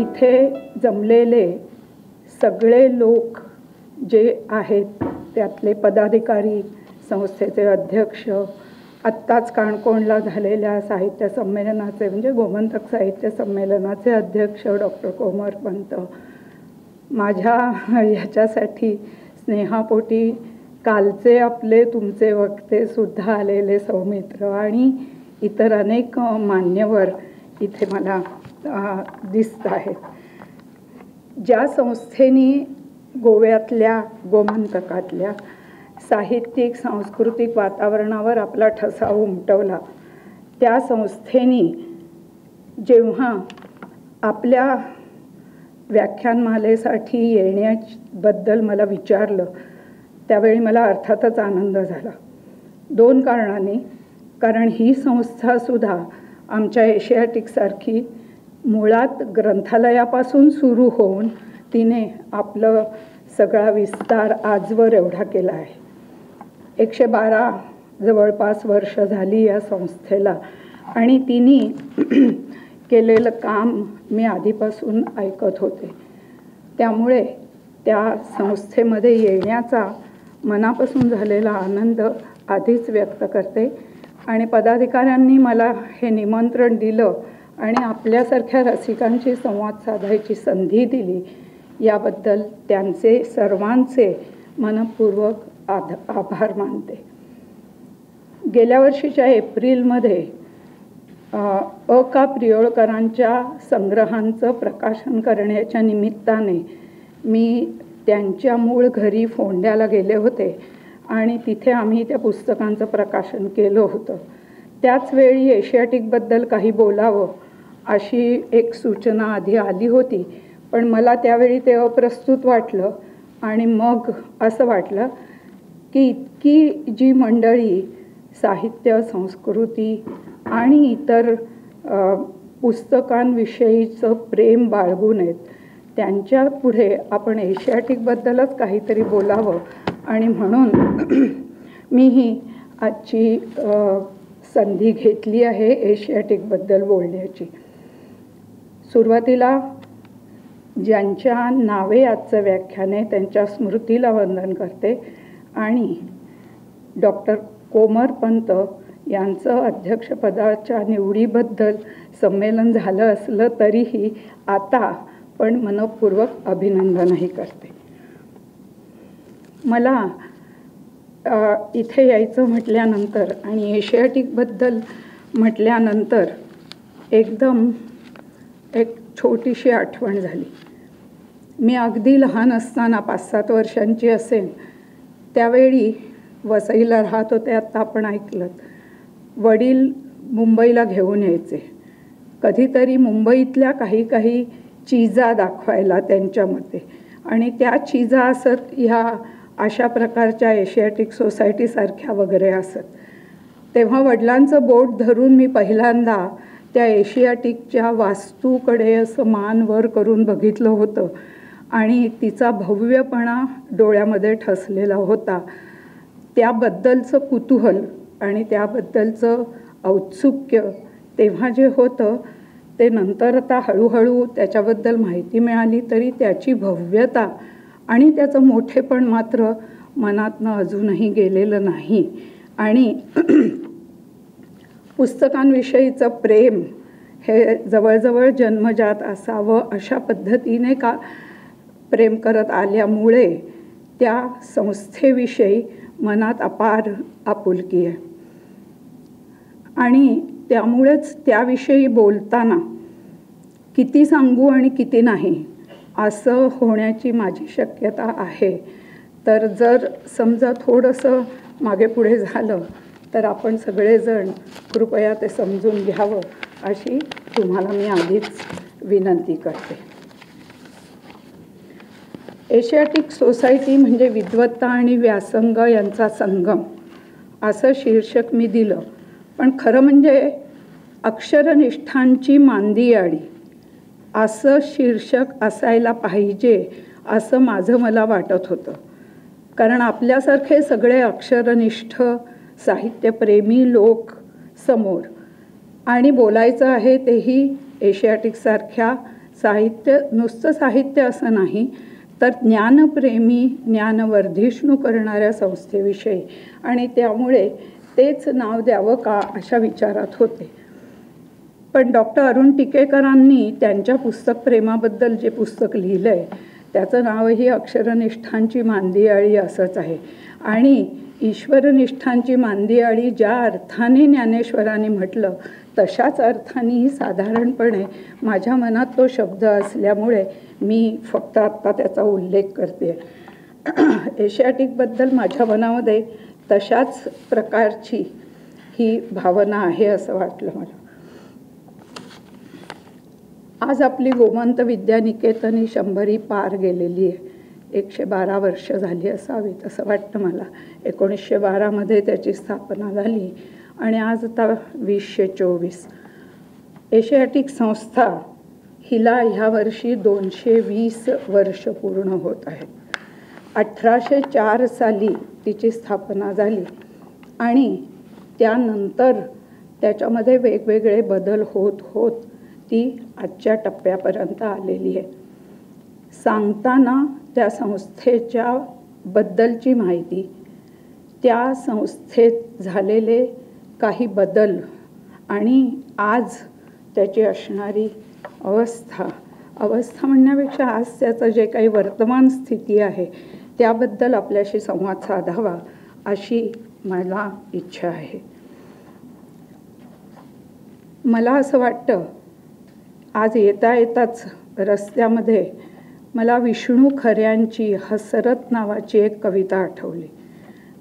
इथे जमलेले सगळे लोक जे आहेत त्यातले पदाधिकारी, संस्थेचे अध्यक्ष, आत्ताच काणकोणला झालेल्या साहित्य संमेलनाचे म्हणजे गोमंतक साहित्य संमेलनाचे अध्यक्ष डॉक्टर कोमरपंत, माझ्या याच्यासाठी स्नेहापोटी कालचे आपले तुमचे वक्ते सुद्धा आलेले सौमित्र आणि इतर अनेक मान्यवर इथे मला दिसत आहेत. ज्या संस्थेने गोव्यातल्या गोमंतकातल्या साहित्यिक सांस्कृतिक वातावरणावर आपला ठसा उमटवला, त्या संस्थेने जेव्हा आपल्या व्याख्यानमालेसाठी येण्याबद्दल मला विचारलं त्यावेळी मला अर्थातच आनंद झाला. 2 कारणांनी. कारण ही संस्थासुद्धा आमच्या एशियाटिकसारखी मुळात ग्रंथालयापासून सुरू होऊन तिने आपलं सगळा विस्तार आजवर एवढा केला आहे. 112 जवळपास वर्ष झाली या संस्थेला आणि तिने केलेलं काम मी आधीपासून ऐकत होते. त्यामुळे त्या संस्थेमध्ये येण्याचा मनापासून झालेला आनंद आधीच व्यक्त करते आणि पदाधिकाऱ्यांनी मला हे निमंत्रण दिलं आणि आपल्यासारख्या रसिकांशी संवाद साधायची संधी दिली याबद्दल त्यांचे सर्वांचे मनपूर्वक आभार मानते. गेल्या वर्षीच्या एप्रिलमध्ये प्रियोळकरांच्या संग्रहांचं प्रकाशन करण्याच्या निमित्ताने मी त्यांच्या मूळ घरी फोंड्याला गेले होते आणि तिथे आम्ही त्या पुस्तकांचं प्रकाशन केलं होतं. त्याचवेळी एशियाटिकबद्दल काही बोलावं अशी एक सूचना आधी आली होती, पण मला त्यावेळी ते अप्रस्तुत वाटलं आणि मग असं वाटलं की इतकी जी मंडळी साहित्य, संस्कृती आणि इतर पुस्तकांविषयीचं प्रेम बाळगून आहेत त्यांच्या पुढे आपण एशियाटिकबद्दलच काहीतरी बोलावं आणि म्हणून मी ही आजची संधी घेतली आहे एशियाटिकबद्दल बोलण्याची. सुरुवातीला ज्यांच्या नावे आजचं व्याख्यान आहे त्यांच्या स्मृतीला वंदन करते आणि डॉक्टर कोमरपंत यांचं अध्यक्षपदाच्या निवडीबद्दल संमेलन झालं असलं तरीही आता पण मनपूर्वक अभिनंदनही करते. मला इथे यायचं म्हटल्यानंतर आणि एशियाटिकबद्दल म्हटल्यानंतर एकदम एक छोटीशी आठवण झाली. मी अगदी लहान असताना 5-7 वर्षांची असेन त्यावेळी वसईला राहत होते. आता आपण ऐकलं वडील मुंबईला घेऊन यायचे कधीतरी मुंबईतल्या काही चीजा दाखवायला त्यांच्या मते आणि त्या चीजा असत ह्या अशा प्रकारच्या एशियाटिक सोसायटीसारख्या वगैरे असत. तेव्हा वडिलांचं बोट धरून मी पहिल्यांदा त्या एशियाटिकच्या वास्तूकडे असं मान वर करून बघितलं होतं आणि तिचा भव्यपणा डोळ्यामध्ये ठसलेला होता. त्याबद्दलचं कुतूहल आणि त्याबद्दलचं औत्सुक्य तेव्हा जे होतं ते नंतर आता हळूहळू त्याच्याबद्दल माहिती मिळाली तरी त्याची भव्यता आणि त्याचं मोठेपण मात्र मनातनं अजूनही गेलेलं नाही. आणि पुस्तकांविषयीचं प्रेम हे जवळजवळ जन्मजात असावं अशा पद्धतीने का प्रेम करत आल्यामुळे त्या संस्थेविषयी मनात अपार आपुलकी आहे आणि त्यामुळेच त्याविषयी बोलताना किती सांगू आणि किती नाही असं होण्याची माझी शक्यता आहे. तर जर समजा थोडंसं मागे पुढे झालं तर आपण सगळेजण कृपया ते समजून घ्यावं अशी तुम्हाला मी आधीच विनंती करते. एशियाटिक सोसायटी म्हणजे विद्वत्ता आणि व्यासंग यांचा संगम असं शीर्षक मी दिलं, पण खरं म्हणजे अक्षरनिष्ठांची मांदियाळी असं शीर्षक असायला पाहिजे असं माझं मला वाटत होतं. कारण आपल्यासारखे सगळे अक्षरनिष्ठ साहित्यप्रेमी लोक समोर आणि बोलायचं आहे तेही एशियाटिकसारख्या साहित्य नुसतं साहित्य असं नाही, तर ज्ञानप्रेमी, ज्ञानवर्धिष्णू करणाऱ्या संस्थेविषयी, आणि त्यामुळे तेच नाव द्यावं का अशा विचारात होते. पण डॉक्टर अरुण टिकेकरांनी त्यांच्या पुस्तक प्रेमाबद्दल जे पुस्तक लिहिलं आहे त्याचं नावही अक्षरनिष्ठांची मांदियाळी असंच आहे. आणि ईश्वरनिष्ठांची मांदियाळी ज्या अर्थाने ज्ञानेश्वरांनी म्हटलं तशाच अर्थानेही साधारणपणे माझ्या मनात तो शब्द असल्यामुळे मी फक्त आत्ता त्याचा उल्लेख करते. एशियाटिकबद्दल माझ्या मनामध्ये तशाच प्रकारची ही भावना आहे असं वाटलं मला. आज आपली गोमंत विद्यानिकेतन 100 पार गेलेली आहे. 112 वर्ष झाली असावीत असं वाटतं मला. 1912 त्याची स्थापना झाली आणि आज आता 2024. एशियाटिक संस्था हिला ह्या वर्षी 220 वर्ष पूर्ण होत आहेत. 1804 साली तिची स्थापना झाली आणि त्यानंतर त्याच्यामध्ये वेगवेगळे बदल होत होत ती आजच्या टप्प्यापर्यंत आलेली आहे. सांगताना त्या संस्थेच्या बद्दलची माहिती, त्या संस्थेत झालेले काही बदल आणि आज त्याची असणारी अवस्था म्हणण्यापेक्षा आज त्याचं जे काही वर्तमान स्थिती आहे त्याबद्दल आपल्याशी संवाद साधावा अशी मला इच्छा आहे. मला असं वाटतं, आज येता येताच रस्त्यामध्ये मला विष्णू खऱ्यांची हसरत नावाची एक कविता आठवली.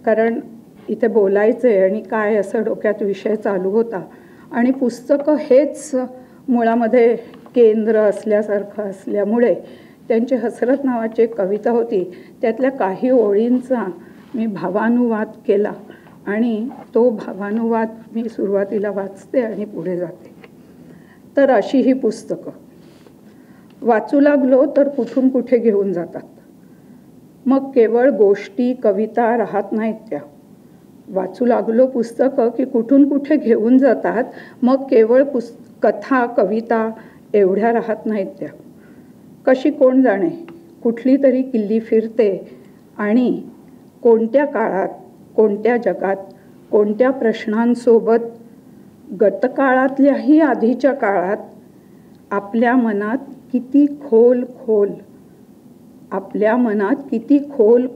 कारण इथे बोलायचं आहे आणि काय असं डोक्यात विषय चालू होता आणि पुस्तकं हेच मुळामध्ये केंद्र असल्यासारखं असल्यामुळे त्यांची हसरत नावाची एक कविता होती. त्यातल्या काही ओळींचा मी भावानुवाद केला आणि तो भावानुवाद मी सुरुवातीला वाचते आणि पुढे जाते. तर अशी ही पुस्तकं वाचू लागलो तर कुठून कुठे घेऊन जातात. मग केवळ गोष्टी कविता राहत नाहीत त्या. वाचू लागलो पुस्तकं की कुठून कुठे घेऊन जातात. मग केवळ कथा कविता एवढ्या राहत नाहीत त्या. कशी कोण जाणे कुठली तरी किल्ली फिरते आणि कोणत्या काळात, कोणत्या जगात, कोणत्या प्रश्नांसोबत गतकाळातल्याही आधीच्या काळात आपल्या मनात किती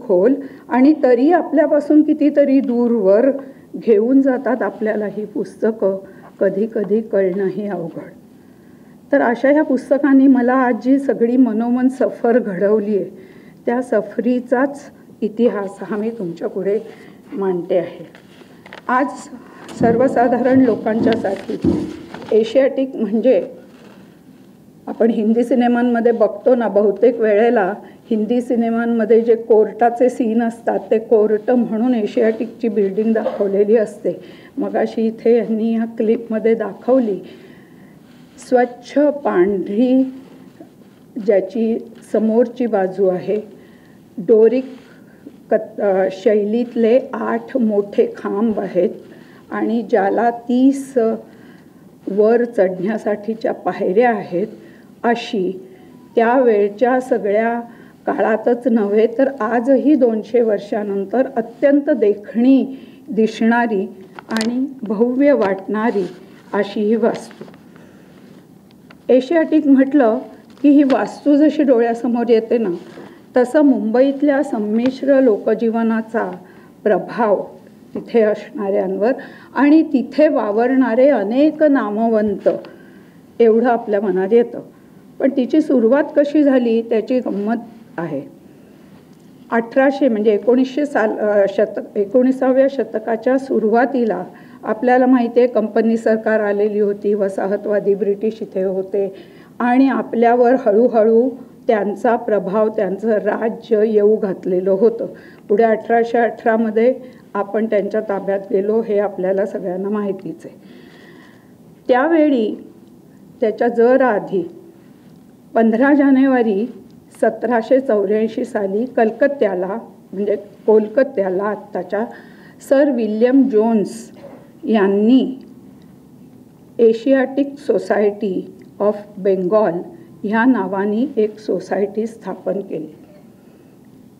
खोल आणि तरी आपल्यापासून कितीतरी दूरवर घेऊन जातात आपल्याला ही पुस्तकं. कधी कधी कळणंही अवघड. तर अशा ह्या पुस्तकांनी मला आज जी सगळी मनोमन सफर घडवली आहे त्या सफरीचाच इतिहास हा मी तुमच्या पुढे मांडते आहे. आज सर्वसाधारण लोकांच्यासाठी एशियाटिक म्हणजे आपण हिंदी सिनेमांमध्ये बघतो ना, बहुतेक वेळेला हिंदी सिनेमांमध्ये जे कोर्टाचे सीन असतात ते कोर्ट म्हणून एशियाटिकची बिल्डिंग दाखवलेली असते. मगाशी इथे यांनी ह्या क्लिपमध्ये दाखवली. स्वच्छ पांढरी ज्याची समोरची बाजू आहे, डोरिक शैलीतले 8 मोठे खांब आहेत आणि ज्याला 30 वर चढण्यासाठीच्या पायऱ्या आहेत. अशी त्यावेळच्या सगळ्या काळातच नव्हे तर आजही 200 वर्षानंतर अत्यंत देखणी दिसणारी आणि भव्य वाटणारी अशी ही वास्तू. एशियाटिक म्हटलं की ही वास्तू जशी डोळ्यासमोर येते ना, तसं मुंबईतल्या संमिश्र लोकजीवनाचा प्रभाव तिथे असणाऱ्यांवर आणि तिथे वावरणारे अनेक नामवंत एवढं आपल्या मनात येतं. पण तिची सुरुवात कशी झाली त्याची गंमत आहे. 1800 म्हणजे 19व्या शतकाच्या सुरुवातीला आपल्याला माहिती आहे कंपनी सरकार आलेली होती, वसाहतवादी ब्रिटिश इथे होते आणि आपल्यावर हळूहळू त्यांचा प्रभाव, त्यांचं राज्य येऊ घातलेलं होतं. पुढे 1818 आपण त्यांच्या ताब्यात गेलो हे आपल्याला सगळ्यांना माहितीच आहे. त्यावेळी त्याच्या जरा आधी 15 जानेवारी 1784 साली कलकत्त्याला म्हणजे कोलकात्याला आत्ताच्या सर विल्यम जोन्स यांनी एशियाटिक सोसायटी ऑफ बेंगॉल ह्या नावाने एक सोसायटी स्थापन केली.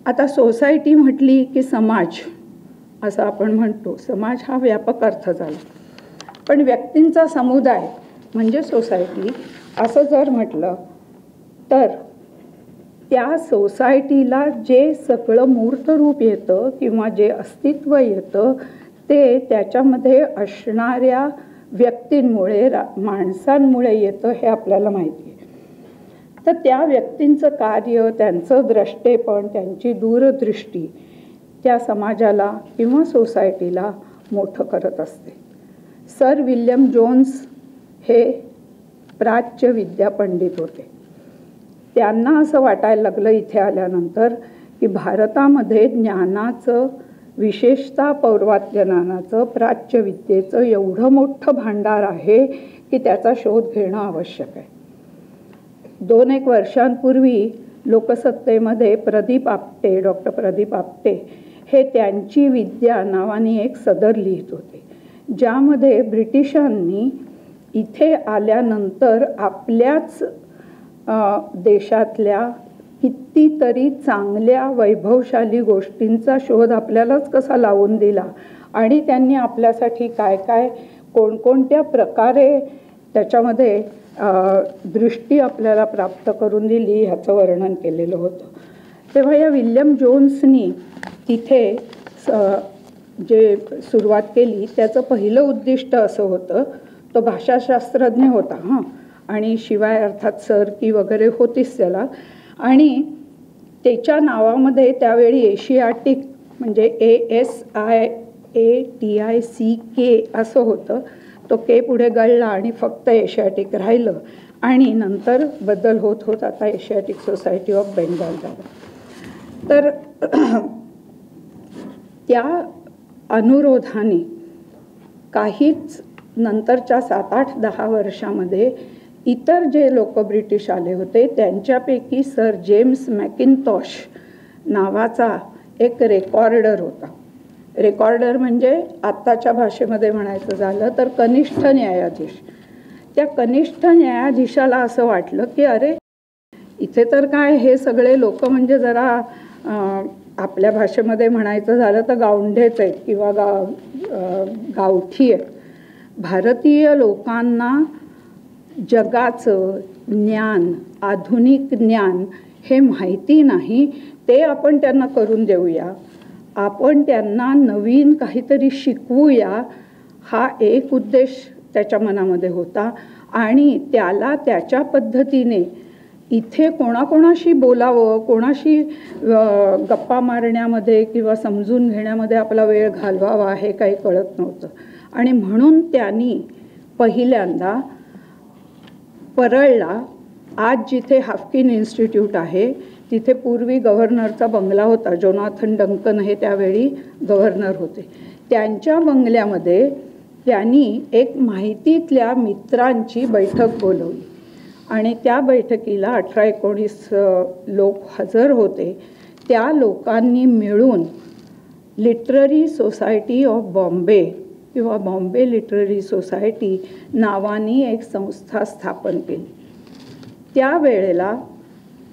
आता सोसायटी म्हटली की समाज असं आपण म्हणतो. समाज हा व्यापक अर्थ झाला, पण व्यक्तींचा समुदाय म्हणजे सोसायटी असं जर म्हटलं तर त्या सोसायटीला जे सगळं मूर्त रूप येतं किंवा जे अस्तित्व येतं ते त्याच्यामध्ये असणाऱ्या व्यक्तींमुळे, माणसांमुळे येतं हे आपल्याला माहिती आहे. तर त्या व्यक्तींचं कार्य, त्यांचं द्रष्टेपण, त्यांची दूरदृष्टी त्या समाजाला किंवा सोसायटीला मोठं करत असते. सर विल्यम जोन्स हे प्राच्य विद्यापंडित होते. त्यांना असं वाटायला लागलं इथे आल्यानंतर की भारतामध्ये ज्ञानाचं, विशेषतः पौर्वात्य ज्ञानाचं, प्राच्य विद्येचं एवढं मोठं भांडार आहे की त्याचा शोध घेणं आवश्यक आहे. 2-1 वर्षांपूर्वी लोकसत्तेमध्ये प्रदीप आपटे, डॉक्टर प्रदीप आपटे हे त्यांची विद्या नावाने एक सदर लिहित होते, ज्यामध्ये ब्रिटिशांनी इथे आल्यानंतर आपल्याच देशातल्या कितीतरी चांगल्या वैभवशाली गोष्टींचा शोध आपल्यालाच कसा लावून दिला आणि त्यांनी आपल्यासाठी काय काय कोणकोणत्या प्रकारे त्याच्यामध्ये दृष्टी आपल्याला प्राप्त करून दिली ह्याचं वर्णन केलेलं होतं. तेव्हा या विल्यम जोन्सनी तिथे जे सुरुवात केली त्याचं पहिलं उद्दिष्ट असं होतं, तो भाषाशास्त्रज्ञ होता आणि शिवाय अर्थात सर की वगैरे होतीच त्याला, आणि त्याच्या नावामध्ये त्यावेळी एशियाटिक म्हणजे ASIATICK असं होतं. तो के पुढे गळला आणि फक्त एशियाटिक राहिलं आणि नंतर बदल होत होत आता एशियाटिक सोसायटी ऑफ बेंगाल झालं. तर त्या अनुरोधाने काहीच नंतरच्या 7-8-10 वर्षामध्ये इतर जे लोक ब्रिटिश आले होते त्यांच्यापैकी सर जेम्स मॅकिन्टॉश नावाचा एक रेकॉर्डर होता. रेकॉर्डर म्हणजे आत्ताच्या भाषेमध्ये म्हणायचं झालं तर कनिष्ठ न्यायाधीश. त्या कनिष्ठ न्यायाधीशाला असं वाटलं की अरे इथे तर काय हे सगळे लोक म्हणजे जरा आपल्या भाषेमध्ये म्हणायचं झालं तर गावंढेच आहेत किंवा गावठी आहेत. भारतीय लोकांना जगाचं ज्ञान, आधुनिक ज्ञान हे माहिती नाही, ते आपण त्यांना करून देऊया, आपण त्यांना नवीन काहीतरी शिकवूया, हा एक उद्देश त्याच्या मनामध्ये होता. आणि त्याला त्याच्या पद्धतीने इथे कोणाकोणाशी बोलावं, कोणाशी गप्पा मारण्यामध्ये किंवा समजून घेण्यामध्ये आपला वेळ घालवावा हे काही कळत नव्हतं. आणि म्हणून त्यांनी पहिल्यांदा परळला, आज जिथे हाफकिन इन्स्टिट्यूट आहे तिथे पूर्वी गव्हर्नरचा बंगला होता, जोनाथन डंकन हे त्यावेळी गव्हर्नर होते, त्यांच्या बंगल्यामध्ये त्यांनी एक माहितीतल्या मित्रांची बैठक बोलवली आणि त्या बैठकीला 18-19 लोक हजर होते. त्या लोकांनी मिळून लिटररी सोसायटी ऑफ बॉम्बे किंवा बॉम्बे लिटररी सोसायटी नावानी एक संस्था स्थापन केली. त्यावेळेला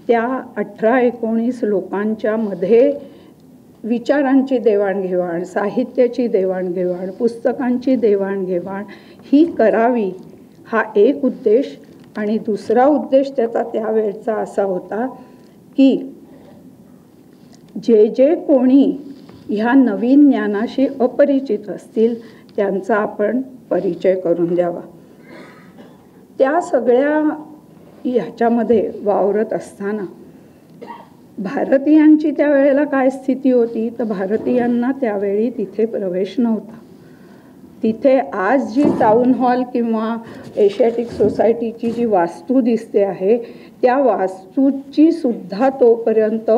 त्या 18-19 लोकांच्या मध्ये विचारांची देवाणघेवाण, साहित्याची देवाणघेवाण, पुस्तकांची देवाणघेवाण ही करावी हा एक उद्देश. आणि दुसरा उद्देश त्याचा त्यावेळचा असा होता की जे जे कोणी ह्या नवीन ज्ञानाशी अपरिचित असतील त्यांचा आपण परिचय करून द्यावा. त्या सगळ्या ह्याच्यामध्ये वावरत असताना भारतीयांची त्यावेळेला काय स्थिती होती तर भारतीयांना त्यावेळी तिथे प्रवेश नव्हता. तिथे आज जी टाउन हॉल किंवा एशियाटिक सोसायटीची जी वास्तू दिसते आहे त्या वास्तूची सुद्धा तोपर्यंत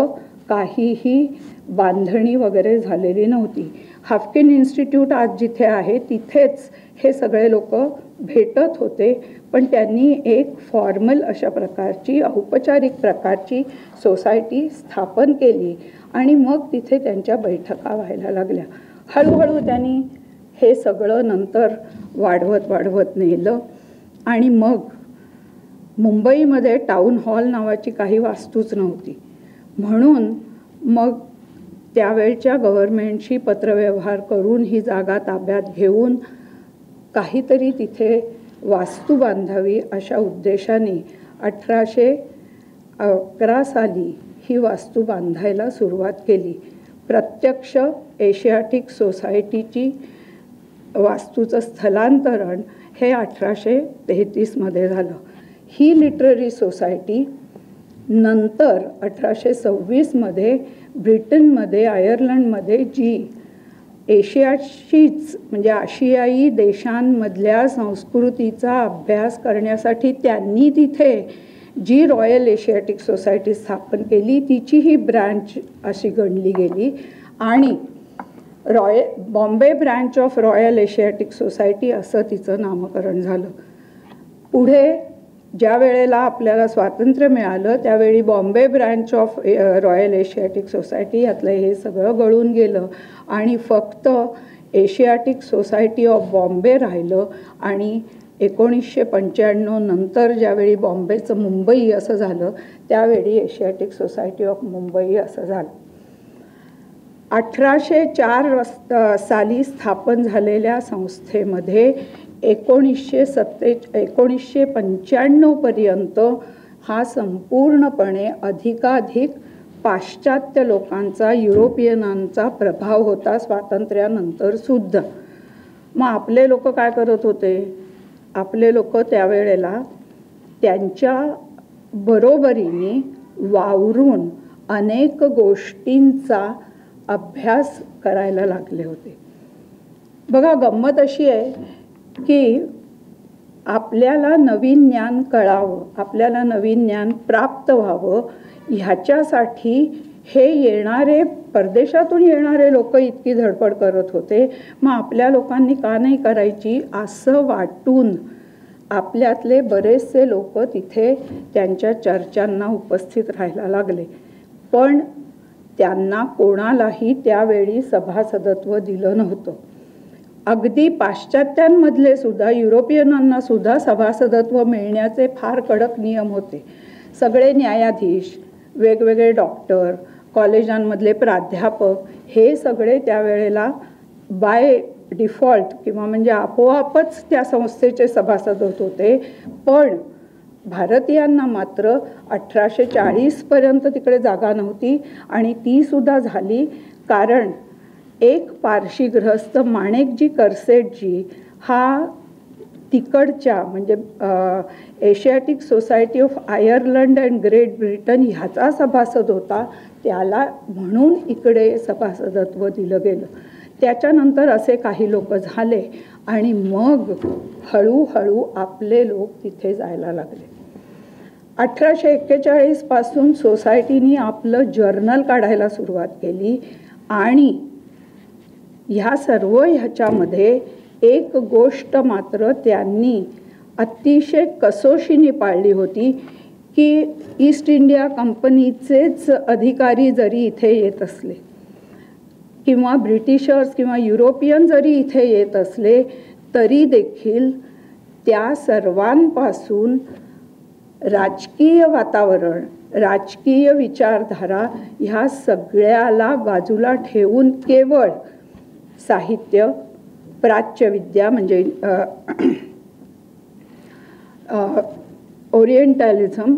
काहीही बांधणी वगैरे झालेली नव्हती. हाफकिन इन्स्टिट्यूट आज जिथे आहे तिथेच हे सगळे लोक भेटत होते, पण त्यांनी एक फॉर्मल अशा प्रकारची, औपचारिक प्रकारची सोसायटी स्थापन केली आणि मग तिथे त्यांच्या बैठका व्हायला लागल्या. हळूहळू त्यांनी हे सगळं नंतर वाढवत नेलं आणि मग मुंबईमध्ये टाऊन हॉल नावाची काही वास्तूच नव्हती. म्हणून मग त्यावेळच्या गव्हर्नमेंटशी पत्रव्यवहार करून ही जागा ताब्यात घेऊन काहीतरी तिथे वास्तू बांधावी अशा उद्देशाने 1811 साली ही वास्तू बांधायला सुरुवात केली. प्रत्यक्ष एशियाटिक सोसायटीची वास्तूचं स्थलांतरण हे 1833मध्ये झालं. ही लिटररी सोसायटी नंतर 1826मध्ये ब्रिटनमध्ये आयर्लंडमध्ये जी एशियाशीच म्हणजे आशियाई देशांमधल्या संस्कृतीचा अभ्यास करण्यासाठी त्यांनी तिथे जी रॉयल एशियाटिक सोसायटी स्थापन केली तिची ही ब्रँच अशी गणली गेली आणि Bombay branch of royal Asiatic society असं तिचं नामकरण झालं. पुढे ज्या वेळेला आपल्याला स्वातंत्र्य मिळालं त्यावेळी Bombay branch of royal Asiatic society यातलं हे सगळं गळून गेलं आणि फक्त एशियाटिक सोसायटी ऑफ बॉम्बे राहिलं. आणि 1995 नंतर ज्यावेळी बॉम्बेचं मुंबई असं झालं त्यावेळी एशियाटिक सोसायटी ऑफ मुंबई असं झालं. 1804 साली स्थापन झालेल्या संस्थेमध्ये 1995 पर्यंत हा संपूर्णपणे अधिकाधिक पाश्चात्य लोकांचा युरोपियनांचा प्रभाव होता स्वातंत्र्यानंतर सुद्धा. मग आपले लोक काय करत होते? आपले लोक त्यावेळेला त्यांच्या बरोबरीने वावरून अनेक गोष्टींचा अभ्यास करायला लागले होते. बघा, गंमत अशी आहे की आपल्याला नवीन ज्ञान कळावं, आपल्याला नवीन ज्ञान प्राप्त व्हावं ह्याच्यासाठी हे येणारे परदेशातून येणारे लोक इतकी धडपड करत होते. मग आपल्या लोकांनी का नाही करायची असं वाटून आपल्यातले बरेचसे लोक तिथे त्यांच्या चर्चांना उपस्थित राहायला लागले. पण त्यांना कोणालाही त्यावेळी सभासदत्व दिलं नव्हतं. अगदी पाश्चात्यांमधले सुद्धा युरोपियनांना सुद्धा सभासदत्व मिळण्याचे फार कडक नियम होते. सगळे न्यायाधीश, वेगवेगळे डॉक्टर, कॉलेजांमधले प्राध्यापक हे सगळे त्यावेळेला बाय डिफॉल्ट किंवा म्हणजे आपोआपच त्या संस्थेचे सभासद होत होते. पण भारतीयांना मात्र 1840 पर्यंत तिकडे जागा नव्हती आणि ती सुद्धा झाली कारण एक पारशी गृहस्थ माणेकजी करसेटजी हा तिकडच्या म्हणजे Asiatic society of Ireland and great Britain ह्याचा सभासद होता. त्याला म्हणून इकडे सभासदत्व दिलं गेलं. त्याच्यानंतर असे काही लोक झाले आणि मग हळूहळू आपले लोक तिथे जायला लागले. 1841 पासून सोसायटीनी आपलं जर्नल काढायला सुरुवात केली आणि ह्या सर्व ह्याच्यामध्ये एक गोष्ट मात्र त्यांनी अतिशय कसोशीने पाळली होती की ईस्ट इंडिया कंपनीचेच अधिकारी जरी इथे येत असले किंवा ब्रिटिशर्स किंवा युरोपियन जरी इथे येत असले तरी देखील त्या सर्वांपासून राजकीय वातावरण, राजकीय विचारधारा ह्या सगळ्याला बाजूला ठेवून केवळ साहित्य, प्राच्यविद्या म्हणजे ओरिएंटॅलिझम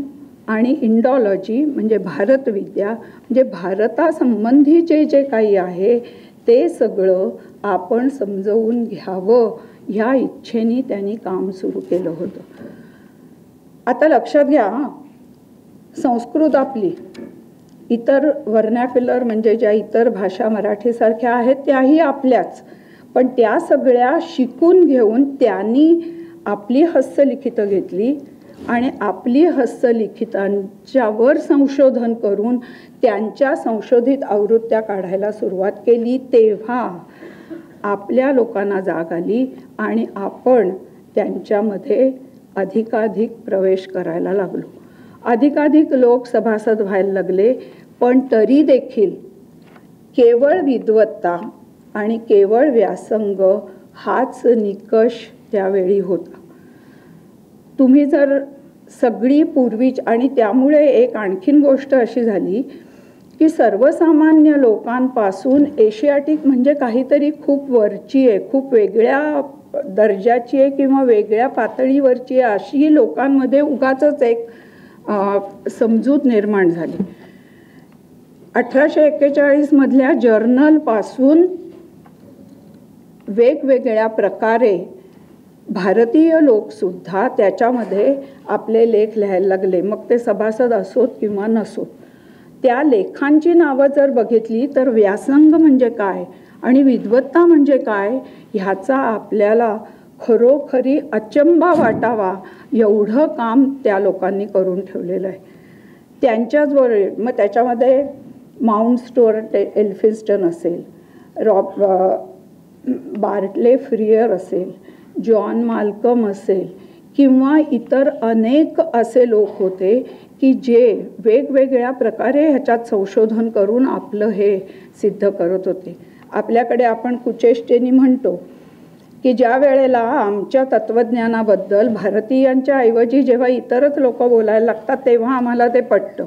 आणि इंडॉलॉजी म्हणजे भारतविद्या म्हणजे भारतासंबंधीचे जे काही आहे ते सगळं आपण समजवून घ्यावं ह्या इच्छेने त्यांनी काम सुरू केलं होतं. आता लक्षात घ्या, संस्कृत आपली इतर व्हर्नॅक्युलर म्हणजे ज्या इतर भाषा मराठीसारख्या आहेत त्याही आपल्याच, पण त्या सगळ्या शिकून घेऊन त्यांनी आपली हस्तलिखितं घेतली आणि आपली हस्तलिखितांच्यावर संशोधन करून त्यांच्या संशोधित आवृत्त्या काढायला सुरुवात केली. तेव्हा आपल्या लोकांना जाग आली आणि आपण त्यांच्यामध्ये अधिकाधिक प्रवेश करायला लागलो. अधिकाधिक लोक सभासद व्हायला लागले. पण तरी देखील केवळ विद्वत्ता आणि केवळ व्यासंग हाच निकष त्यावेळी होता. तुम्ही जर सगळी पूर्वीच, आणि त्यामुळे एक आणखीन गोष्ट अशी झाली की सर्वसामान्य लोकांपासून एशियाटिक म्हणजे काहीतरी खूप वरची आहे, खूप वेगळ्या दर्जाची आहे किंवा वेगळ्या पातळीवरची आहे, अशी लोकांमध्ये उगाचच एक समजूत निर्माण झाली. 1841 मधल्या जर्नलपासून वेगवेगळ्या प्रकारे भारतीय लोकसुद्धा त्याच्यामध्ये आपले लेख लिहायला लागले, मग ते सभासद असोत किंवा नसोत. त्या लेखांची नावं जर बघितली तर व्यासंग म्हणजे काय आणि विद्वत्ता म्हणजे काय ह्याचा आपल्याला खरोखरी अचंबा वाटावा एवढं काम त्या लोकांनी करून ठेवलेलं आहे. त्यांच्याचबरोबर मग त्याच्यामध्ये माउंट स्टुअर्ट एल्फिन्स्टन असेल, बार्टले फ्रियर असेल, जॉन माल्कम असेल किंवा इतर अनेक असे लोक होते की जे वेगवेगळ्या प्रकारे ह्याच्यात संशोधन करून आपलं हे सिद्ध करत होते. आपल्याकडे आपण कुचेष्टेनी म्हणतो की ज्या वेळेला आमच्या तत्त्वज्ञानाबद्दल भारतीयांच्या ऐवजी जेव्हा इतरच लोक बोलायला लागतात तेव्हा आम्हाला ते पटतं.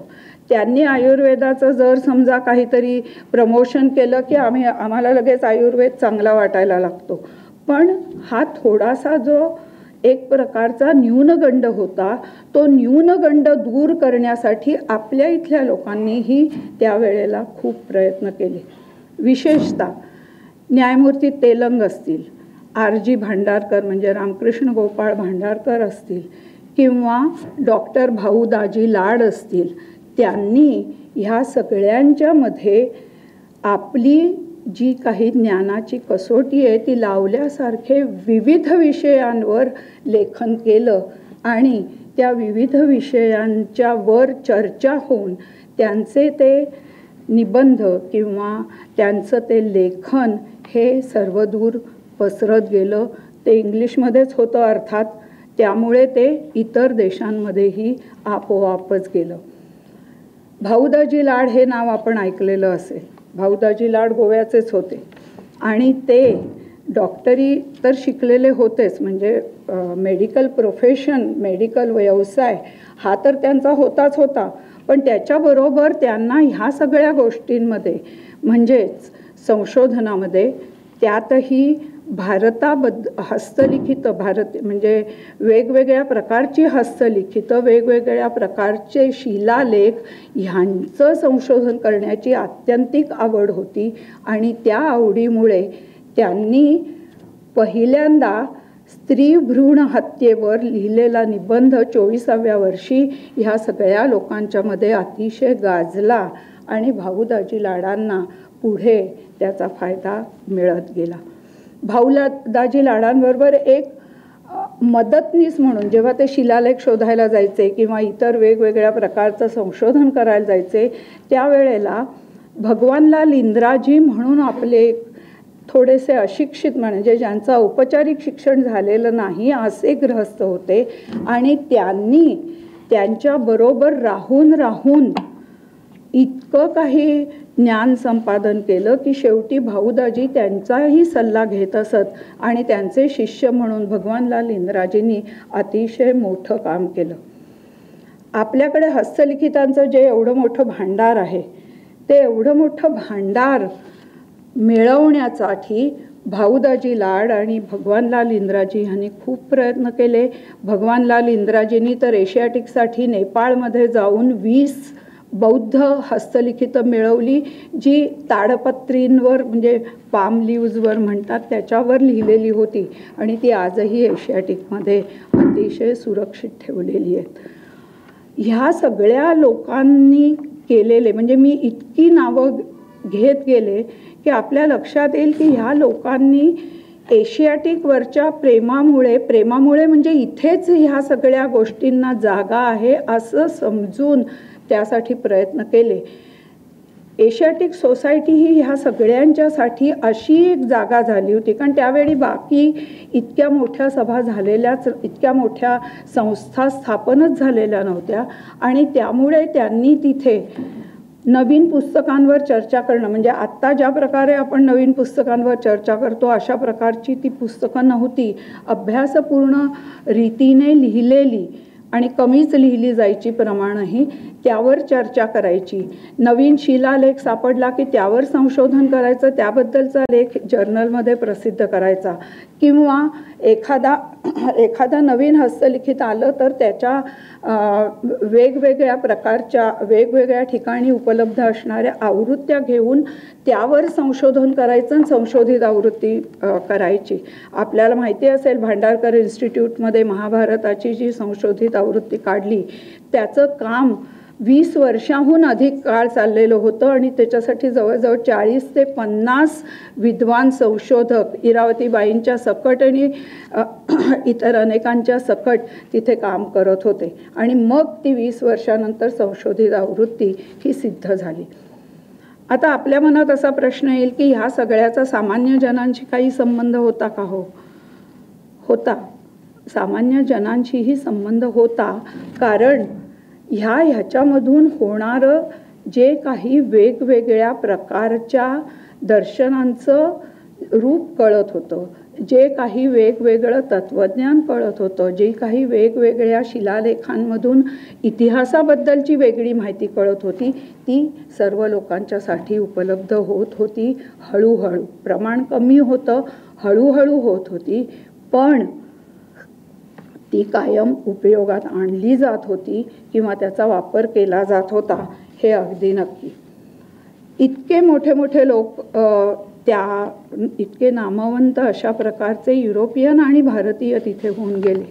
त्यांनी आयुर्वेदाचं जर समजा काहीतरी प्रमोशन केलं की आम्हाला लगेच आयुर्वेद चांगला वाटायला लागतो. पण हा थोडासा जो एक प्रकारचा न्यूनगंड होता, तो न्यूनगंड दूर करण्यासाठी आपल्या इथल्या लोकांनीही त्यावेळेला खूप प्रयत्न केले. विशेषतः न्यायमूर्ती तेलंग असतील, R.G. भांडारकर म्हणजे रामकृष्ण गोपाळ भांडारकर असतील किंवा डॉक्टर भाऊ दाजी लाड असतील, त्यांनी ह्या सगळ्यांच्या मध्ये आपली जी काही ज्ञानाची कसोटी आहे ती लावल्यासारखे विविध विषयांवर लेखन केलं आणि त्या विविध विषयांच्या वर चर्चा होऊन त्यांचे ते निबंध किंवा त्यांचं ते लेखन हे सर्वदूर पसरत गेलं. ते इंग्लिशमध्येच होतं अर्थात, त्यामुळे ते इतर देशांमध्येही आपोआपच गेलं. भाऊदाजी लाड हे नाव आपण ऐकलेलं असेल. भाऊदाजी लाड गोव्याचेच होते आणि ते डॉक्टरी तर शिकलेले होतेच, म्हणजे मेडिकल प्रोफेशन, मेडिकल व्यवसाय हा तर त्यांचा होताच होता. पण त्याच्याबरोबर त्यांना ह्या सगळ्या गोष्टींमध्ये म्हणजेच संशोधनामध्ये त्यातही हस्तलिखित म्हणजे वेगवेगळ्या प्रकारची हस्तलिखित, वेगवेगळ्या प्रकारचे शिलालेख ह्यांचं संशोधन करण्याची आत्यंतिक आवड होती. आणि त्या आवडीमुळे त्यांनी पहिल्यांदा स्त्री भ्रूण हत्येवर लिहिलेला निबंध 24व्या वर्षी ह्या सगळ्या लोकांच्या मध्ये अतिशय गाजला आणि भाऊदाजी लाडांना पुढे त्याचा फायदा मिळत गेला. भाऊदाजी लाडांबरोबर एक मदतनीस म्हणून जेव्हा ते शिलालेख शोधायला जायचे किंवा इतर वेगवेगळ्या प्रकारचं संशोधन करायला जायचे त्यावेळेला भगवानलाल इंद्राजी म्हणून आपले थोडेसे अशिक्षित म्हणजे ज्यांचं औपचारिक शिक्षण झालेलं नाही असे गृहस्थ होते आणि त्यांनी त्यांच्याबरोबर राहून इतकं काही ज्ञान संपादन केलं की शेवटी भाऊदाजी त्यांचाही सल्ला घेत असत आणि त्यांचे शिष्य म्हणून भगवानलाल इंद्राजींनी अतिशय मोठं काम केलं. आपल्याकडे हस्तलिखितांचं जे एवढं मोठं भांडार आहे ते एवढं मोठं भांडार मिळवण्यासाठी भाऊदाजी लाड आणि भगवानलाल इंद्राजी यांनी खूप प्रयत्न केले. भगवानलाल इंद्राजींनी तर एशियाटिकसाठी नेपाळमध्ये जाऊन 20 बौद्ध हस्तलिखितं मिळवली जी ताडपत्रींवर म्हणजे पाम लिव्हजवर म्हणतात त्याच्यावर लिहिलेली होती आणि ती आजही एशियाटिकमध्ये अतिशय सुरक्षित ठेवलेली आहेत. ह्या सगळ्या लोकांनी केलेले म्हणजे मी इतकी नावं घेत गेले की आपल्या लक्षात येईल की ह्या लोकांनी एशियाटिकवरच्या प्रेमामुळे म्हणजे इथेच ह्या सगळ्या गोष्टींना जागा आहे असं समजून त्यासाठी प्रयत्न केले. एशियाटिक सोसायटी ही ह्या सगळ्यांच्यासाठी अशी एक जागा झाली होती कारण त्यावेळी बाकी इतक्या मोठ्या सभा झालेल्याच, इतक्या मोठ्या संस्था स्थापनच झालेल्या नव्हत्या आणि त्यामुळे त्यांनी तिथे नवीन पुस्तकांवर चर्चा करणं म्हणजे आत्ता ज्या प्रकारे आपण नवीन पुस्तकांवर चर्चा करतो अशा प्रकारची ती पुस्तकं नव्हती. अभ्यासपूर्ण रीतीने लिहिलेली आणि कमीच लिहिली जायची प्रमाणंही, त्यावर चर्चा करायची. नवीन शिलालेख सापडला की त्यावर संशोधन करायचं, त्याबद्दलचा लेख जर्नलमध्ये प्रसिद्ध करायचा. किंवा एखादा नवीन हस्तलिखित आलं तर त्याच्या वेगवेगळ्या प्रकारच्या वेगवेगळ्या ठिकाणी उपलब्ध असणाऱ्या आवृत्त्या घेऊन त्यावर संशोधन करायचं आणि संशोधित आवृत्ती करायची. आपल्याला माहिती असेल भांडारकर इन्स्टिट्यूटमध्ये महाभारताची जी संशोधित आवृत्ती काढली त्याचं काम 20 वर्षाहून अधिक काळ चाललेलं होतं आणि त्याच्यासाठी जवळजवळ 40 ते 50 विद्वान संशोधक इरावतीबाईंच्या सकट आणि इतर अनेकांच्या सकट तिथे काम करत होते. आणि मग ती 20 वर्षानंतर संशोधित आवृत्ती ही सिद्ध झाली. आता आपल्या मनात असा प्रश्न येईल की ह्या सगळ्याचा सामान्य जनांशी काही संबंध होता का? होता. सामान्य जनांशीही संबंध होता, कारण ह्याच्यामधून होणारं जे काही वेगवेगळ्या प्रकारच्या दर्शनांचं रूप कळत होतं, जे काही वेगवेगळं तत्त्वज्ञान कळत होतं, जे काही वेगवेगळ्या शिलालेखांमधून इतिहासाबद्दलची वेगळी माहिती कळत होती, ती सर्व लोकांच्यासाठी उपलब्ध होत होती. हळूहळू प्रमाण कमी होतं, हळूहळू होत होती, पण ती कायम उपयोगात आणली जात होती किंवा त्याचा वापर केला जात होता, हे अगदी नक्की. इतके मोठे मोठे लोक इतके नामवंत अशा प्रकारचे युरोपियन आणि भारतीय तिथे होऊन गेले.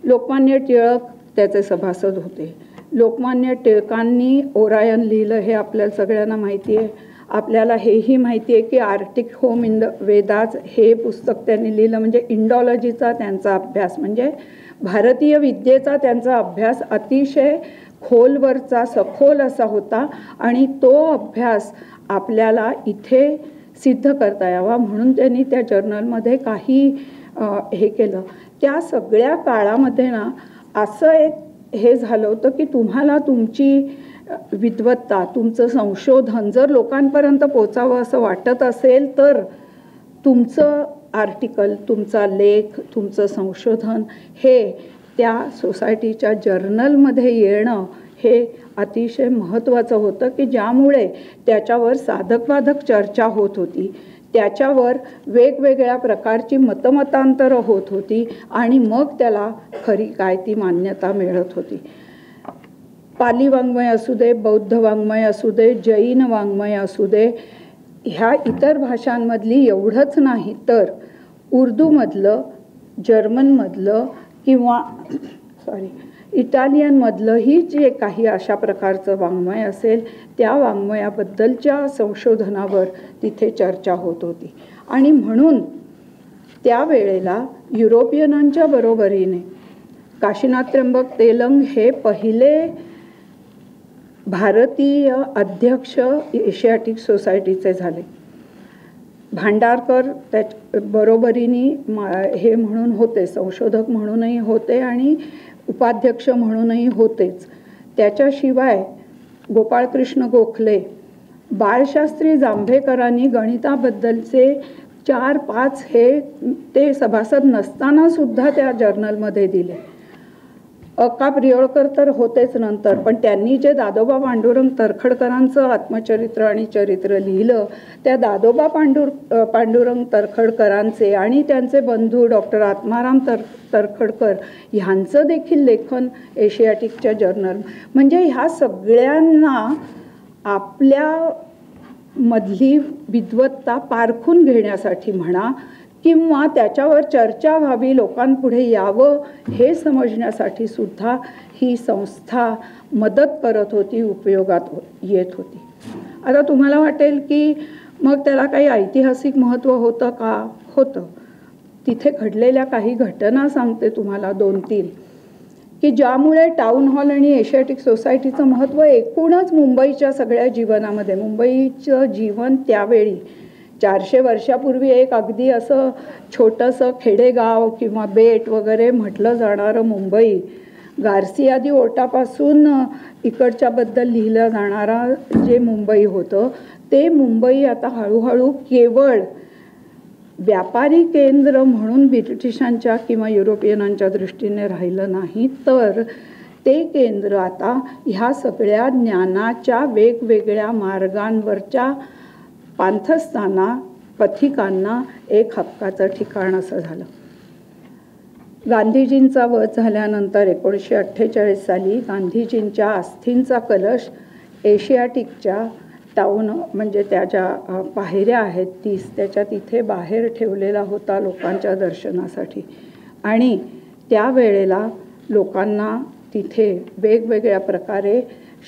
लोकमान्य टिळक त्याचे सभासद होते. लोकमान्य टिळकांनी ओरायन लिहिलं हे आपल्याला सगळ्यांना माहिती आहे. आपल्याला हेही माहिती आहे की Arctic home in the Vedas हे पुस्तक त्यांनी लिहिलं. म्हणजे इंडॉलॉजीचा त्यांचा अभ्यास, म्हणजे भारतीय विद्येचा त्यांचा अभ्यास अतिशय खोलवरचा सखोल असा होता आणि तो अभ्यास आपल्याला इथे सिद्ध करता यावा म्हणून त्यांनी त्या जर्नलमध्ये काही हे केलं. त्या सगळ्या काळामध्ये ना असं एक हे झालं होतं की तुम्हाला तुमची विद्वत्ता, तुमचं संशोधन जर लोकांपर्यंत पोचावं असं वाटत असेल तर तुमचं आर्टिकल, तुमचा लेख, तुमचं संशोधन हे त्या सोसायटीच्या जर्नलमध्ये येणं हे अतिशय महत्त्वाचं होतं की ज्यामुळे त्याच्यावर साधकबाधक चर्चा होत होती, त्याच्यावर वेगवेगळ्या प्रकारची मतमतांतरं होत होती आणि मग त्याला खरी काय ती मान्यता मिळत होती. पाली वाङ्मय असू दे, बौद्ध वाङ्मय असू दे, जैन वाङ्मय असू दे, ह्या इतर भाषांमधली एवढंच नाही तर उर्दूमधलं, जर्मनमधलं किंवा इटालियनमधलंही जे काही अशा प्रकारचं वाङ्मय असेल त्या वाङ्मयाबद्दलच्या संशोधनावर तिथे चर्चा होत होती. आणि म्हणून त्यावेळेला युरोपियनांच्या बरोबरीने काशीनाथ त्र्यंबक तेलंग हे पहिले भारतीय अध्यक्ष एशियाटिक सोसायटीचे झाले. भांडारकर त्या बरोबरीने हे म्हणून होते, संशोधक म्हणूनही होते आणि उपाध्यक्ष म्हणूनही होतेच. त्याच्याशिवाय गोपाळकृष्ण गोखले, बाळशास्त्री जांभेकरांनी गणिताबद्दलचे 4-5 हे ते सभासद नसताना सुद्धा त्या जर्नलमध्ये दिले. अक्का प्रियोळकर तर होतेच नंतर, पण त्यांनी जे दादोबा पांडुरंग तरखडकरांचं आत्मचरित्र आणि चरित्र लिहिलं त्या दादोबा पांडुरंग तरखडकरांचे आणि त्यांचे बंधू डॉक्टर आत्माराम तरखडकर ह्यांचं देखील लेखन एशियाटिकच्या जर्नल. म्हणजे ह्या सगळ्यांना आपल्या मधली विद्वत्ता पारखून घेण्यासाठी म्हणा किंवा त्याच्यावर चर्चा व्हावी, लोकांपुढे यावं हे समजण्यासाठी सुद्धा ही संस्था मदत करत होती, उपयोगात येत होती. आता तुम्हाला वाटेल की मग त्याला काही ऐतिहासिक महत्त्व होतं का? होतं. तिथे घडलेल्या काही घटना सांगते तुम्हाला 2-3 की ज्यामुळे टाउन हॉल आणि एशियाटिक सोसायटीचं महत्त्व एकूणच मुंबईच्या सगळ्या जीवनामध्ये, मुंबईचं जीवन त्यावेळी 400 वर्षापूर्वी एक अगदी असं छोटंसं खेडेगाव किंवा बेट वगैरे म्हटलं जाणारं मुंबई, गार्सियादी ओटापासून इकडच्याबद्दल लिहिलं जाणारा जे मुंबई होतं ते मुंबई आता हळूहळू केवळ व्यापारी केंद्र म्हणून ब्रिटिशांच्या किंवा युरोपियनांच्या दृष्टीने राहिलं नाही, तर ते केंद्र आता ह्या सगळ्या ज्ञानाच्या वेगवेगळ्या मार्गांवरच्या पांथस्थांना, पथिकांना एक हक्काचं ठिकाण असं झालं. गांधीजींचा वध झाल्यानंतर 1948 साली गांधीजींच्या अस्थींचा कलश एशियाटिकच्या टाऊन, म्हणजे त्या ज्या पायऱ्या आहेत 30, त्याच्या तिथे बाहेर ठेवलेला होता लोकांच्या दर्शनासाठी. आणि त्यावेळेला लोकांना तिथे वेगवेगळ्या प्रकारे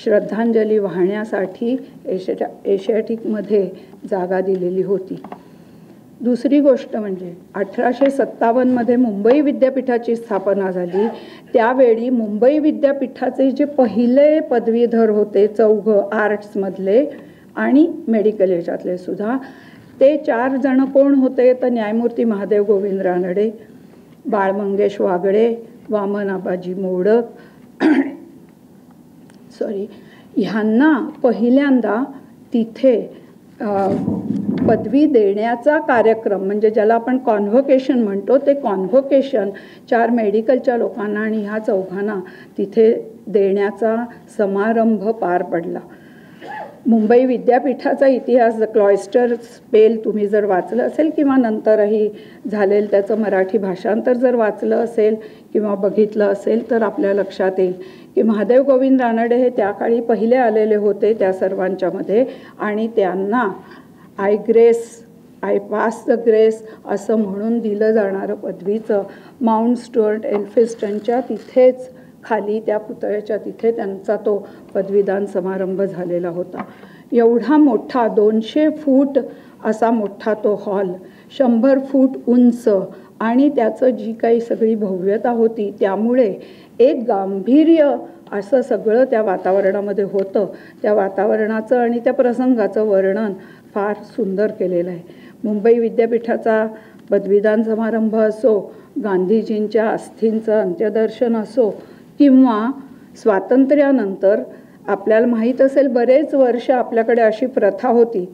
श्रद्धांजली वाहण्यासाठी एशियाटिकमध्ये जागा दिलेली होती. दुसरी गोष्ट म्हणजे 1857मध्ये मुंबई विद्यापीठाची स्थापना झाली. त्यावेळी मुंबई विद्यापीठाचे जे पहिले पदवीधर होते 4 आर्ट्समधले आणि मेडिकल याच्यातले सुद्धा, ते 4 जण कोण होते तर न्यायमूर्ती महादेव गोविंद रानडे, बाळ मंगेश वागडे, वामन आबाजी मोडक ह्यांना पहिल्यांदा तिथे पदवी देण्याचा कार्यक्रम, म्हणजे ज्याला आपण कॉन्व्होकेशन म्हणतो, ते कॉन्व्होकेशन 4 मेडिकलच्या लोकांना आणि ह्या 4घांना तिथे देण्याचा समारंभ पार पडला. मुंबई विद्यापीठाचा इतिहास, द क्लॉइस्टर स्पेल तुम्ही जर वाचलं असेल किंवा नंतरही झालेलं त्याचं मराठी भाषांतर जर वाचलं असेल किंवा बघितलं असेल तर आपल्या लक्षात येईल की महादेव गोविंद रानडे हे त्या काळी पहिले आलेले होते त्या सर्वांच्यामध्ये, आणि त्यांना आय पास द ग्रेस असं म्हणून दिलं जाणारं पदवीचं माउंट स्टुअर्ट एल्फिस्टनच्या तिथेच खाली त्या पुतळ्याच्या तिथे त्यांचा तो पदवीदान समारंभ झालेला होता. एवढा मोठा 200 फूट असा मोठा तो हॉल, 100 फूट उंच, आणि त्याचं जी काही सगळी भव्यता होती त्यामुळे एक गांभीर्य असं सगळं त्या वातावरणामध्ये होतं. त्या वातावरणाचं आणि त्या प्रसंगाचं वर्णन फार सुंदर केलेलं आहे. मुंबई विद्यापीठाचा पदवीदान समारंभ असो, गांधीजींच्या अस्थींचं अंत्यदर्शन असो, किंवा स्वातंत्र्यानंतर आपल्याला माहीत असेल बरेच वर्ष आपल्याकडे अशी प्रथा होती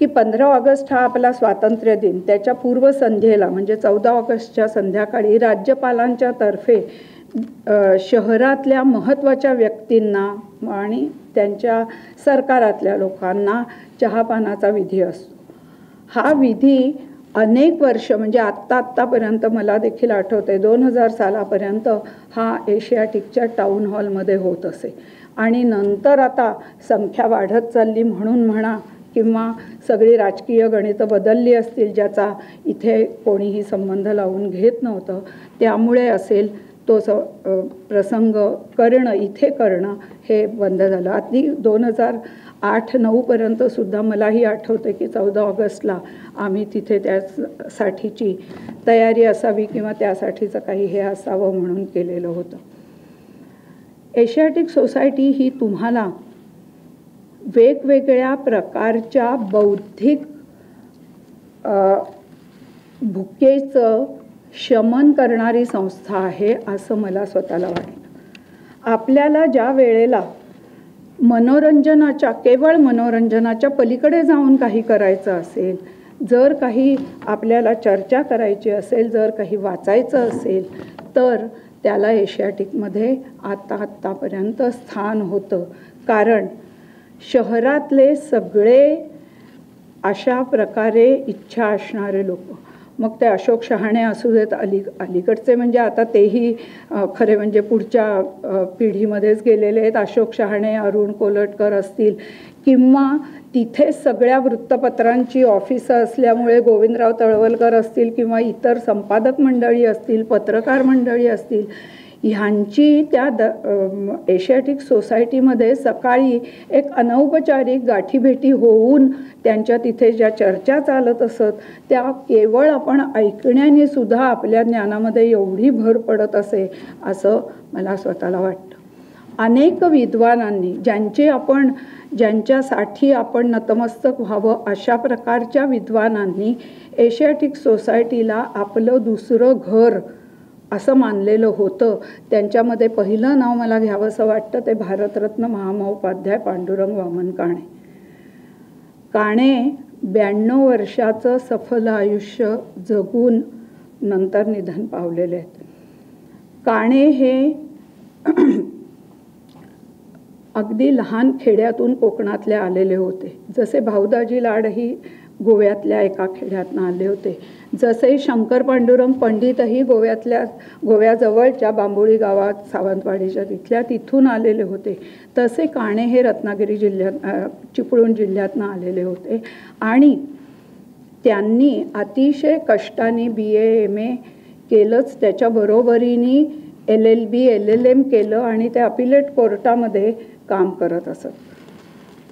की 15 ऑगस्ट हा आपला स्वातंत्र्य दिन, त्याच्या पूर्वसंध्येला म्हणजे 14 ऑगस्टच्या संध्याकाळी राज्यपालांच्या तर्फे शहरातल्या महत्त्वाच्या व्यक्तींना आणि त्यांच्या सरकारातल्या लोकांना चहापानाचा विधी असतो. हा विधी अनेक वर्ष, म्हणजे आत्तापर्यंत मला देखील आठवते 2000 सालापर्यंत हा एशियाटिकच्या टाऊन हॉलमध्ये होत असे. आणि नंतर आता संख्या वाढत चालली म्हणून म्हणा किंवा सगळी राजकीय गणितं बदलली असतील ज्याचा इथे कोणीही संबंध लावून घेत नव्हतं, त्यामुळे असेल तो प्रसंग इथे करणं हे बंद झालं. अगदी 2008-9 पर्यंत सुद्धा मलाही आठवतं की 14 ऑगस्टला आम्ही तिथे त्यासाठीची तयारी असावी किंवा त्यासाठीचं काही हे असावं म्हणून केलेलं होतं. एशियाटिक सोसायटी ही तुम्हाला वेगवेगळ्या प्रकारच्या बौद्धिक भुकेचं शमन करणारी संस्था आहे असं मला स्वतःला वाटतं. आपल्याला ज्या वेळेला केवळ मनोरंजनाच्या पलीकडे जाऊन काही करायचं असेल, जर काही आपल्याला चर्चा करायची असेल, जर काही वाचायचं असेल, तर त्याला एशियाटिकमध्ये आत्तापर्यंत स्थान होतं. कारण शहरातले सगळे अशा प्रकारे इच्छा असणारे लोक, मग ते अशोक शहाणे असू देत, अलीकडचे म्हणजे आता तेही खरे म्हणजे पुढच्या पिढीमध्येच गेलेले आहेत, अशोक शहाणे, अरुण कोलटकर असतील, किंवा तिथे सगळ्या वृत्तपत्रांची ऑफिसं असल्यामुळे गोविंदराव तळवलकर असतील किंवा इतर संपादक मंडळी असतील, पत्रकार मंडळी असतील, ह्यांची त्या एशियाटिक सोसायटीमध्ये सकाळी एक अनौपचारिक गाठीभेटी होऊन त्यांच्या तिथे ज्या चर्चा चालत असत त्या केवळ आपण ऐकण्याने सुद्धा आपल्या ज्ञानामध्ये एवढी भर पडत असे असं मला स्वतःला वाटतं. अनेक विद्वानांनी ज्यांच्यासाठी आपण नतमस्तक व्हावं अशा प्रकारच्या विद्वानांनी एशियाटिक सोसायटीला आपलं दुसरं घर असं मानलेलं होतं. त्यांच्यामध्ये पहिलं नाव मला घ्यावंसं वाटतं ते भारतरत्न महामहोपाध्याय पांडुरंग वामन काणे. 92 वर्षाचं सफल आयुष्य जगून नंतर निधन पावलेले आहेत. काणे हे अगदी लहान खेड्यातून कोकणातले आलेले होते. जसे भाऊदाजी लाडही गोव्यातल्या एका खेड्यातून आले होते, जसे शंकर पांडुरंग पंडितही गोव्याजवळच्या बांबोळी गावात सावंतवाडीच्या तिथून आलेले होते, तसे काणे हे रत्नागिरी जिल्ह्यात चिपळूण जिल्ह्यातून आलेले होते. आणि त्यांनी अतिशय कष्टाने BA MA केलंच, त्याच्या बरोबरीने LLB LLM केलं आणि ते अपिलेट कोर्टामध्ये काम करत असत.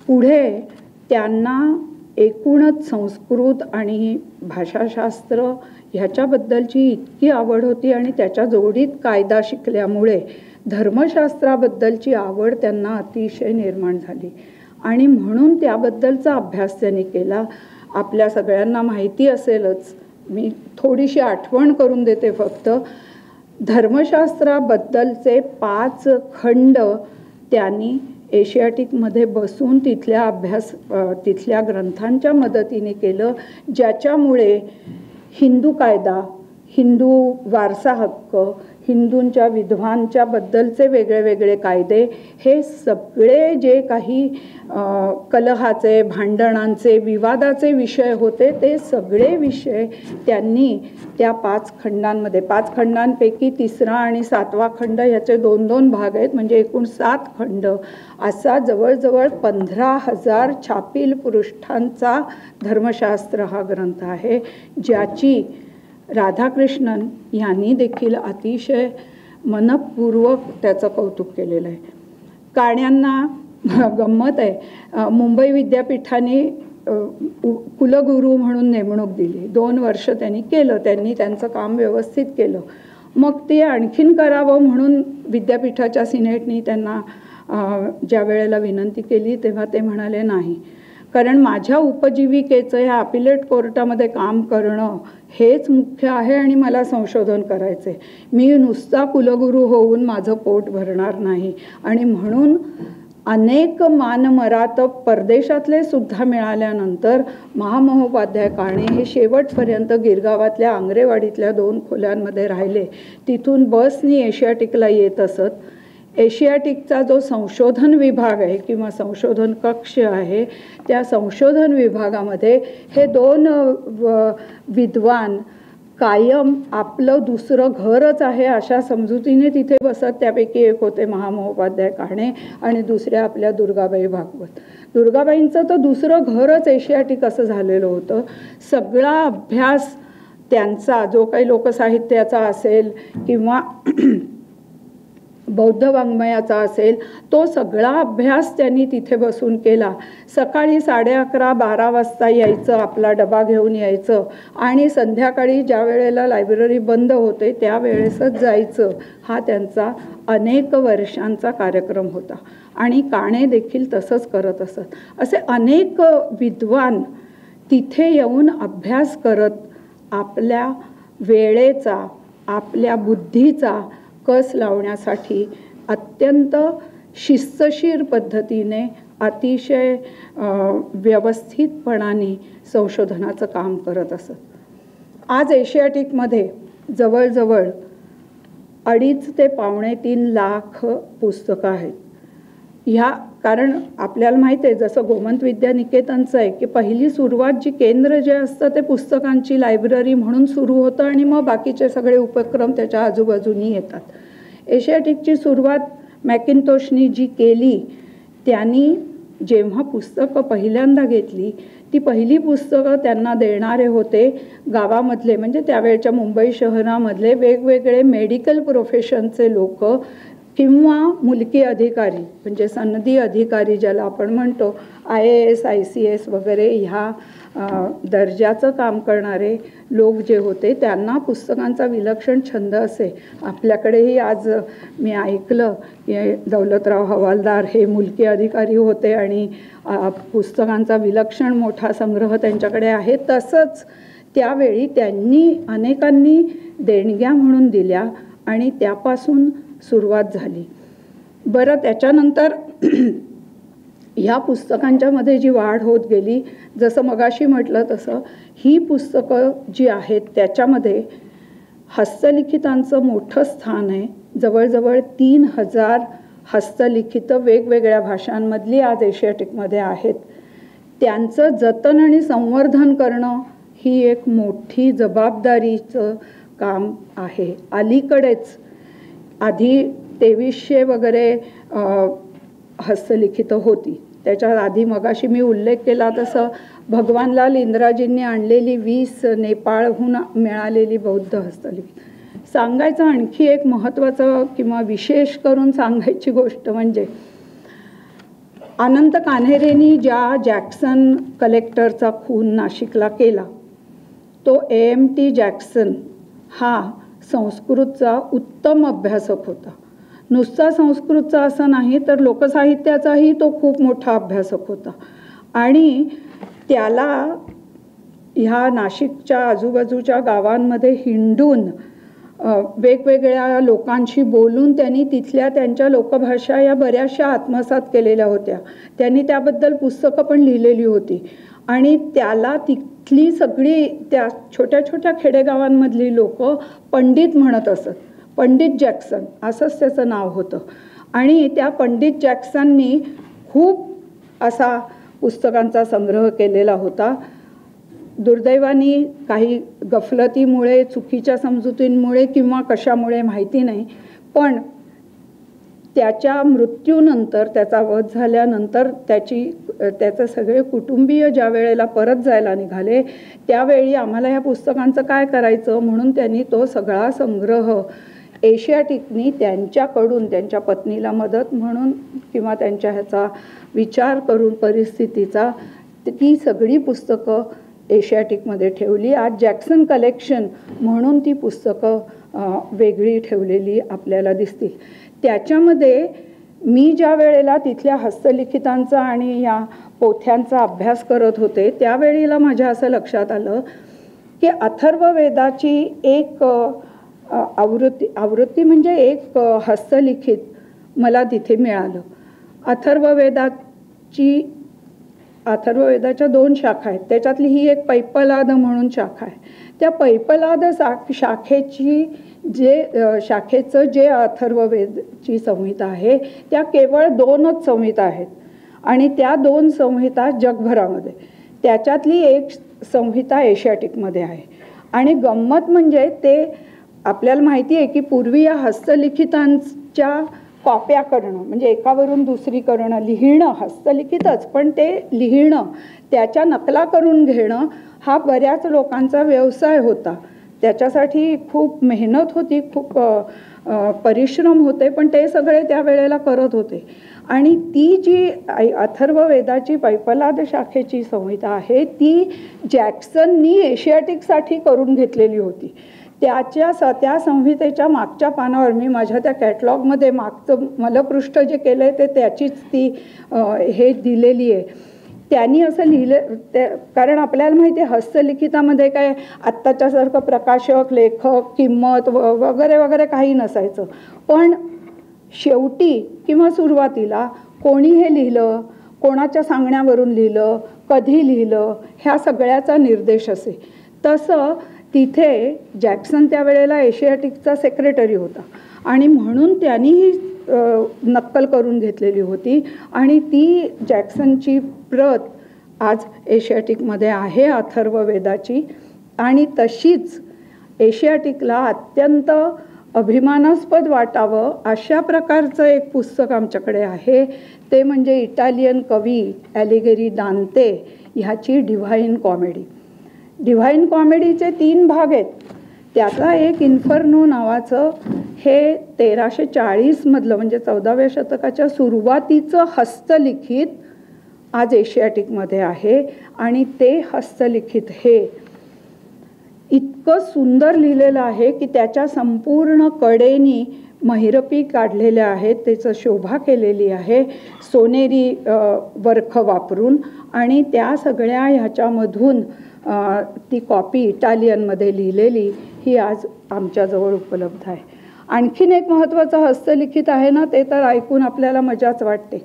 पुढे त्यांना एकूणच संस्कृत आणि भाषाशास्त्र ह्याच्याबद्दलची इतकी आवड होती आणि त्याच्या जोडीत कायदा शिकल्यामुळे धर्मशास्त्राबद्दलची आवड त्यांना अतिशय निर्माण झाली आणि म्हणून त्याबद्दलचा अभ्यास त्यांनी केला. आपल्या सगळ्यांना माहिती असेलच, मी थोडीशी आठवण करून देते फक्त. धर्मशास्त्राबद्दलचे 5 खंड त्यांनी एशियाटिकमध्ये बसून तिथल्या ग्रंथांच्या मदतीने केलं, ज्याच्यामुळे हिंदू कायदा, हिंदू वारसा हक्क, हिंदूंच्या विधवांच्या बद्दलचे वेगळे वेगळे कायदे, हे सगळे जे काही कलहाचे, भांडणांचे, विवादाचे विषय होते, ते सगळे विषय त्यांनी त्या 5 खंडांमध्ये, 5 खंडांपैकी 3रा आणि 7वा खंड ह्याचे 2-2 भाग आहेत, म्हणजे एकूण 7 खंड असा जवळजवळ 15,000 छापील पृष्ठांचा धर्मशास्त्र हा ग्रंथ आहे, ज्याची राधाकृष्णन यांनी देखील अतिशय मनपूर्वक त्याचं कौतुक केलेलं आहे. काण्यांना गंमत आहे, मुंबई विद्यापीठाने कुलगुरू म्हणून नेमणूक दिली. 2 वर्ष त्यांनी केलं, त्यांनी त्यांचं काम व्यवस्थित केलं. मग ते आणखीन करावं म्हणून विद्यापीठाच्या सिनेटनी त्यांना ज्या वेळेला विनंती केली तेव्हा ते म्हणाले नाही, कारण माझ्या उपजीविकेचं ह्या अपिलेट कोर्टामध्ये काम करणं हेच मुख्य आहे आणि मला संशोधन करायचं आहे. मी नुसता कुलगुरू होऊन माझं पोट भरणार नाही. आणि म्हणून अनेक मानमरातब परदेशातले सुद्धा मिळाल्यानंतर महामहोपाध्याय काणे हे शेवटपर्यंत गिरगावातल्या आंग्रेवाडीतल्या 2 खोल्यांमध्ये राहिले. तिथून बसनी एशियाटिकला येत असत. एशियाटिकचा जो संशोधन विभाग आहे किंवा संशोधन कक्ष आहे, त्या संशोधन विभागामध्ये हे 2 विद्वान कायम आपलं दुसरं घरच आहे अशा समजुतीने तिथे बसत. त्यापैकी एक होते महामहोपाध्याय काणे आणि दुसऱ्या आपल्या दुर्गाबाई भागवत. दुर्गाबाईंचं तर दुसरं घरच एशियाटिक असं झालेलं होतं. सगळा अभ्यास त्यांचा जो काही लोकसाहित्याचा असेल किंवा बौद्ध वाङ्मयाचा असेल, तो सगळा अभ्यास त्यांनी तिथे बसून केला. सकाळी 11:30-12 वाजता यायचं, आपला डबा घेऊन यायचं आणि संध्याकाळी ज्या वेळेला लायब्ररी बंद होते त्यावेळेसच जायचं. हा त्यांचा अनेक वर्षांचा कार्यक्रम होता आणि काणे देखील तसंच करत असत. असे अनेक विद्वान तिथे येऊन अभ्यास करत आपल्या वेळेचा, आपल्या बुद्धीचा कस लावण्यासाठी अत्यंत शिस्तशीर पद्धतीने, अतिशय व्यवस्थितपणाने संशोधनाचं काम करत असत. आज एशियाटिकमध्ये जवळजवळ 2.5 ते 3.25 लाख पुस्तकं आहेत. कारण आपल्याला माहिती आहे, जसं गोमंत विद्यानिकेतनचं आहे की पहिली सुरुवात जी केंद्र जे असतं ते पुस्तकांची लायब्ररी म्हणून सुरू होतं आणि मग बाकीचे सगळे उपक्रम त्याच्या आजूबाजूनी येतात. एशियाटिकची सुरुवात मॅकिन्टोशनी जी केली, त्यांनी जेव्हा पुस्तकं पहिल्यांदा घेतली, ती पहिली पुस्तकं त्यांना देणारे होते गावामधले, म्हणजे त्यावेळच्या मुंबई शहरामधले वेगवेगळे मेडिकल प्रोफेशनचे लोक किंवा मुलकी अधिकारी, म्हणजे सनदी अधिकारी ज्याला आपण म्हणतो, IAS ICS वगैरे ह्या दर्जाचं काम करणारे लोक जे होते, त्यांना पुस्तकांचा विलक्षण छंद असे. आपल्याकडेही आज मी ऐकलं की दौलतराव हवालदार हे मुलकी अधिकारी होते आणि पुस्तकांचा विलक्षण मोठा संग्रह त्यांच्याकडे आहे. तसंच त्यावेळी त्यांनी अनेकांनी देणग्या म्हणून दिल्या आणि त्यापासून सुरुवात झाली. बरं, त्याच्यानंतर ह्या पुस्तकांच्यामध्ये जी वाढ होत गेली, जसं मगाशी म्हटलं तसं ही पुस्तकं जी आहेत त्याच्यामध्ये हस्तलिखितांचं मोठं स्थान आहे. जवळजवळ 3000 हस्तलिखितं वेगवेगळ्या भाषांमधली आज एशियाटिकमध्ये आहेत. त्यांचं जतन आणि संवर्धन करणं ही एक मोठी जबाबदारीचं काम आहे. अलीकडेच आधी 2300 वगैरे हस्तलिखितं होती. त्याच्यात आधी मगाशी मी उल्लेख केला तसं भगवानलाल इंद्राजींनी आणलेली 20 नेपाळहून मिळालेली बौद्ध हस्तलिखित. सांगायचं आणखी एक महत्त्वाचं किंवा विशेष करून सांगायची गोष्ट म्हणजे अनंत कान्हेरेंनी ज्या जॅक्सन कलेक्टरचा खून नाशिकला केला, तो AMT जॅक्सन हा संस्कृतचा उत्तम अभ्यासक होता. नुसता संस्कृतचा असं नाही तर लोकसाहित्याचाही तो खूप मोठा अभ्यासक होता. आणि त्याला ह्या नाशिकच्या आजूबाजूच्या गावांमध्ये हिंडून वेगवेगळ्या लोकांशी बोलून त्यांनी तिथल्या त्यांच्या लोकभाषा या बऱ्याचशा आत्मसात केलेल्या होत्या. त्यांनी त्याबद्दल पुस्तकं पण लिहिलेली होती. आणि त्याला तिथली सगळी त्या छोट्या छोट्या खेडेगावांमधली लोक पंडित म्हणत असत. पंडित जॅक्सन असंच त्याचं नाव होतं. आणि त्या पंडित जॅक्सननी खूप असा पुस्तकांचा संग्रह केलेला होता. दुर्दैवाने काही गफलतीमुळे, चुकीच्या समजुतींमुळे किंवा कशामुळे माहिती नाही, पण त्याच्या मृत्यूनंतर, त्याचा वध झाल्यानंतर त्याचे सगळे कुटुंबीय ज्या वेळेला परत जायला निघाले त्यावेळी आम्हाला ह्या पुस्तकांचं काय करायचं म्हणून त्यांनी तो सगळा संग्रह एशियाटिकनी त्यांच्याकडून, त्यांच्या पत्नीला मदत म्हणून किंवा त्यांच्या ह्याचा विचार करून परिस्थितीचा, ती सगळी पुस्तकं एशियाटिकमध्ये ठेवली. आज जॅक्सन कलेक्शन म्हणून ती पुस्तकं वेगळी ठेवलेली आपल्याला दिसतील. त्याच्यामध्ये मी ज्या वेळेला तिथल्या हस्तलिखितांचा आणि या पोथ्यांचा अभ्यास करत होते त्यावेळेला माझ्या असं लक्षात आलं की अथर्ववेदाची एक आवृत्ती म्हणजे एक हस्तलिखित मला तिथे मिळालं. अथर्ववेदाच्या 2 शाखा आहेत. त्याच्यातली ही एक पैपलाद म्हणून शाखा आहे. त्या पैपलाद शाखेचं जे अथर्ववेदची संहिता आहे त्या केवळ 2च संहिता आहेत आणि त्या 2 संहिता जगभरामध्ये, त्याच्यातली एक संहिता एशियाटिकमध्ये आहे. आणि गंमत म्हणजे ते आपल्याला माहिती आहे की पूर्वी या हस्तलिखितांच्या कॉप्या करणं म्हणजे एकावरून दुसरी करणं, लिहिणं, हस्तलिखितच पण ते लिहिणं, त्याच्या नकला करून घेणं हा बऱ्याच लोकांचा व्यवसाय होता. त्याच्यासाठी खूप मेहनत होती, खूप परिश्रम होते, पण ते सगळे त्यावेळेला करत होते. आणि ती जी अथर्ववेदाची पैपलाद शाखेची संहिता आहे ती जॅक्सननी एशियाटिकसाठी करून घेतलेली होती. त्या संहितेच्या मागच्या पानावर मी माझ्या त्या कॅटलॉगमध्ये मागचं मलपृष्ठ जे केलं आहे ते त्याचीच ती हे दिलेली आहे. त्यांनी असं लिहिलं कारण आपल्याला माहिती आहे हस्तलिखितामध्ये काय आत्ताच्यासारखं प्रकाशक, लेखक, किंमत वगैरे वगैरे काही नसायचं. पण शेवटी किंवा सुरुवातीला कोणी हे लिहिलं, कोणाच्या सांगण्यावरून लिहिलं, कधी लिहिलं, ह्या सगळ्याचा निर्देश असे. तसं तिथे जॅक्सन त्यावेळेला एशियाटिकचा सेक्रेटरी होता आणि म्हणून त्यांनी ही नक्कल करून घेतलेली होती. आणि ती जॅक्सनची प्रत आज एशियाटिकमध्ये आहे अथर्ववेदाची. आणि तशीच एशियाटिकला अत्यंत अभिमानास्पद वाटावं अशा प्रकारचं एक पुस्तक आमच्याकडे आहे. ते म्हणजे इटालियन कवी ॲलिगेरी दांते ह्याची डिव्हाइन कॉमेडी. डिव्हाइन कॉमेडीचे 3 भाग आहेत. त्याचा एक इन्फर्नो नावाचं हे 1340 मधलं म्हणजे 14व्या शतकाच्या सुरुवातीचं हस्तलिखित आज एशियाटिकमध्ये आहे. आणि ते हस्तलिखित हे इतकं सुंदर लिहिलेलं आहे की त्याच्या संपूर्ण कडेनी महिरपी काढलेल्या आहेत, त्याचं शोभा केलेली आहे सोनेरी वर्ख वापरून. आणि त्या सगळ्या ह्याच्यामधून ती कॉपी इटालियनमध्ये लिहिलेली ही आज आमच्याजवळ उपलब्ध आहे. आणखीन एक महत्त्वाचं हस्तलिखित आहे ना, ते तर ऐकून आपल्याला मजाच वाटते.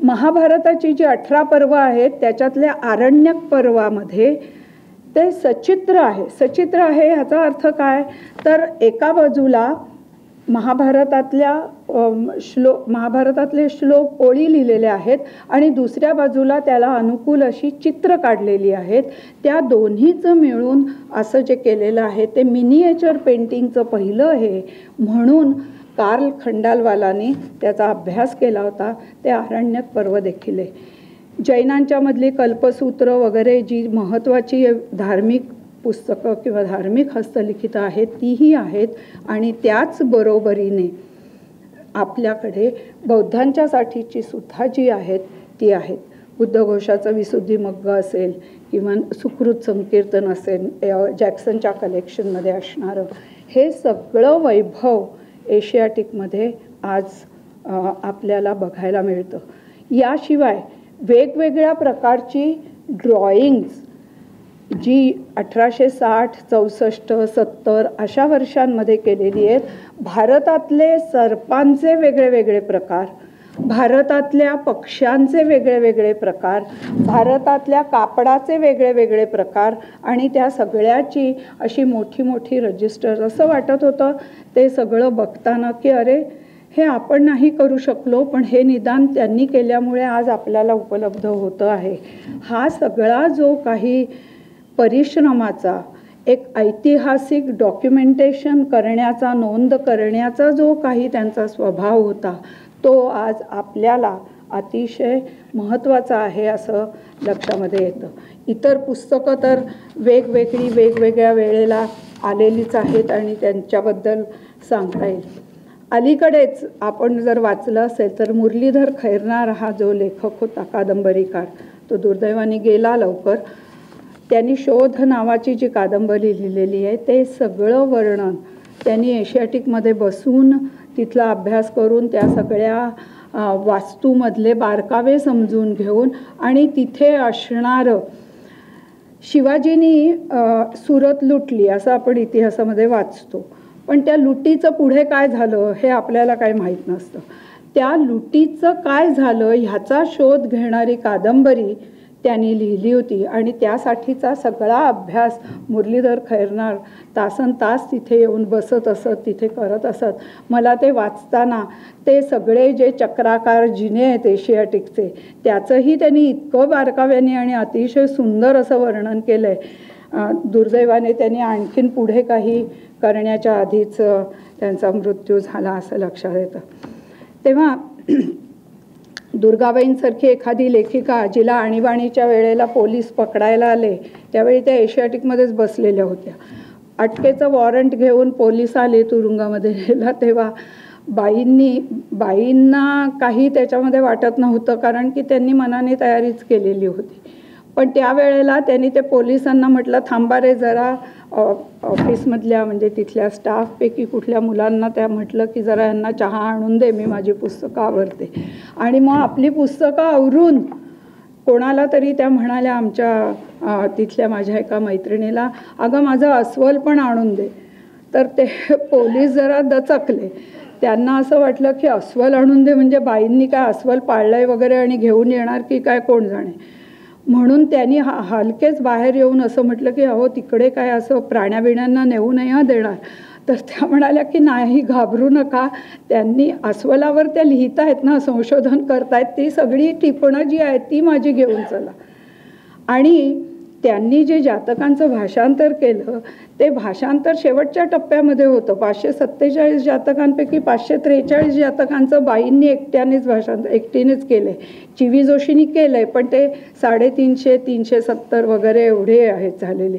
महाभारताची जी 18 पर्व आहेत त्याच्यातल्या आरण्यक पर्वामध्ये ते सचित्र आहे. सचित्र आहे ह्याचा अर्थ काय, तर एका बाजूला महाभारतातले श्लोक ओळी लिहिलेले आहेत आणि दुसऱ्या बाजूला त्याला अनुकूल अशी चित्र काढलेली आहेत. त्या दोन्हीचं मिळून असं जे केलेलं आहे ते मिनिएचर पेंटिंगचं पहिलं हे म्हणून कार्ल खंडालवालाने त्याचा अभ्यास केला होता. ते आरण्यक पर्व देखील आहे. जैनांच्या मधली कल्पसूत्र वगैरे जी महत्त्वाची धार्मिक पुस्तकं किंवा धार्मिक हस्तलिखितं आहेत तीही आहेत. आणि त्याच बरोबरीने आपल्याकडे बौद्धांच्यासाठीची सुद्धा जी आहेत ती आहेत. बुद्धघोषाचं विशुद्धिमग्ग असेल किंवा सुकृत संकीर्तन असेल, जॅक्सनच्या कलेक्शनमध्ये असणारं हे सगळं वैभव एशियाटिकमध्ये आज आपल्याला बघायला मिळतं. याशिवाय वेगवेगळ्या प्रकारची ड्रॉइंग्स जी 1860, 64, 70 अशा वर्षांमध्ये केलेली आहेत. भारतातले सर्पांचे वेगळे वेगळे प्रकार, भारतातल्या पक्ष्यांचे वेगळे वेगळे प्रकार, भारतातल्या कापडाचे वेगळे वेगळे प्रकार आणि त्या सगळ्याची अशी मोठी मोठी रजिस्टर. असं वाटत होतं ते सगळं बघताना की अरे हे आपण नाही करू शकलो पण हे निदान त्यांनी केल्यामुळे आज आपल्याला उपलब्ध होतं आहे. हा सगळा जो काही परिश्रमाचा एक ऐतिहासिक डॉक्युमेंटेशन करण्याचा, नोंद करण्याचा जो काही त्यांचा स्वभाव होता तो आज आपल्याला अतिशय महत्त्वाचा आहे असं लक्षामध्ये येतं. इतर पुस्तकं तर वेगवेगळ्या वेळेला आलेलीच आहेत आणि त्यांच्याबद्दल सांगता येईल. अलीकडेच आपण जर वाचलं असेल तर मुरलीधर खैरनार हा जो लेखक होता, कादंबरीकार, तो दुर्दैवाने गेला लवकर. त्यांनी शोध नावाची जी कादंबरी लिहिलेली आहे ते सगळं वर्णन त्यांनी एशियाटिकमध्ये बसून तिथला अभ्यास करून त्या सगळ्या वास्तूमधले बारकावे समजून घेऊन आणि तिथे असणारं शिवाजींनी सुरत लुटली असं आपण इतिहासामध्ये वाचतो पण त्या लुटीचं पुढे काय झालं हे आपल्याला काही माहीत नसतं. त्या लुटीचं काय झालं ह्याचा शोध घेणारी कादंबरी त्यांनी लिहिली होती आणि त्यासाठीचा सगळा अभ्यास मुरलीधर खैरनार तासनतास तिथे येऊन बसत असत, तिथे करत असत. मला ते वाचताना ते सगळे जे चक्राकार जिने आहेत एशियाटिकचे त्याचंही त्यांनी इतकं बारकाव्याने आणि अतिशय सुंदर असं वर्णन केलं आहे. दुर्दैवाने त्यांनी आणखीन पुढे काही करण्याच्या आधीच त्यांचा मृत्यू झाला असं लक्षात येतं. तेव्हा दुर्गाबाईंसारखी एखादी लेखिका जिला आणीबाणीच्या वेळेला पोलीस पकडायला आले त्यावेळी त्या एशियाटिकमध्येच बसलेल्या होत्या. अटकेचं वॉरंट घेऊन पोलीस आले तुरुंगामध्ये गेला तेव्हा बाईंना काही त्याच्यामध्ये वाटत नव्हतं कारण की त्यांनी मनाने तयारीच केलेली होती. पण त्यावेळेला त्यांनी ते पोलिसांना म्हटलं थांबा रे जरा, ऑफिसमधल्या म्हणजे तिथल्या स्टाफपैकी कुठल्या मुलांना त्या म्हटलं की जरा यांना चहा आणून दे, मी माझी पुस्तकं आवरते. आणि मग आपली पुस्तकं आवरून कोणाला तरी त्या म्हणाल्या आमच्या तिथल्या माझ्या एका मैत्रिणीला, अगं माझं अस्वल पण आणून दे. तर ते पोलीस जरा दचकले. त्यांना असं वाटलं की अस्वल आणून दे म्हणजे बाईंनी काय अस्वल पाळलंय वगैरे आणि घेऊन येणार की काय कोण जाणे. म्हणून त्यांनी हलकेच बाहेर येऊन असं म्हटलं की अहो तिकडे काय असं प्राण्याबिण्यांना नेऊ नाही देणार. तर त्या म्हणाल्या की नाही घाबरू नका, त्यांनी अस्वलावर त्या लिहित आहेत ना, संशोधन करतायत, ती सगळी टिपणं जी आहेत ती माझी घेऊन चला. आणि त्यांनी जे जातकांचं भाषांतर केलं ते भाषांतर शेवटच्या टप्प्यामध्ये होतं. 547 जातकांपैकी 543 जातकांचं बाईंनी एकटीनेच केलं आहे. चिवी जोशींनी केलं आहे पण ते 350, 370 वगैरे एवढे आहेत झालेले.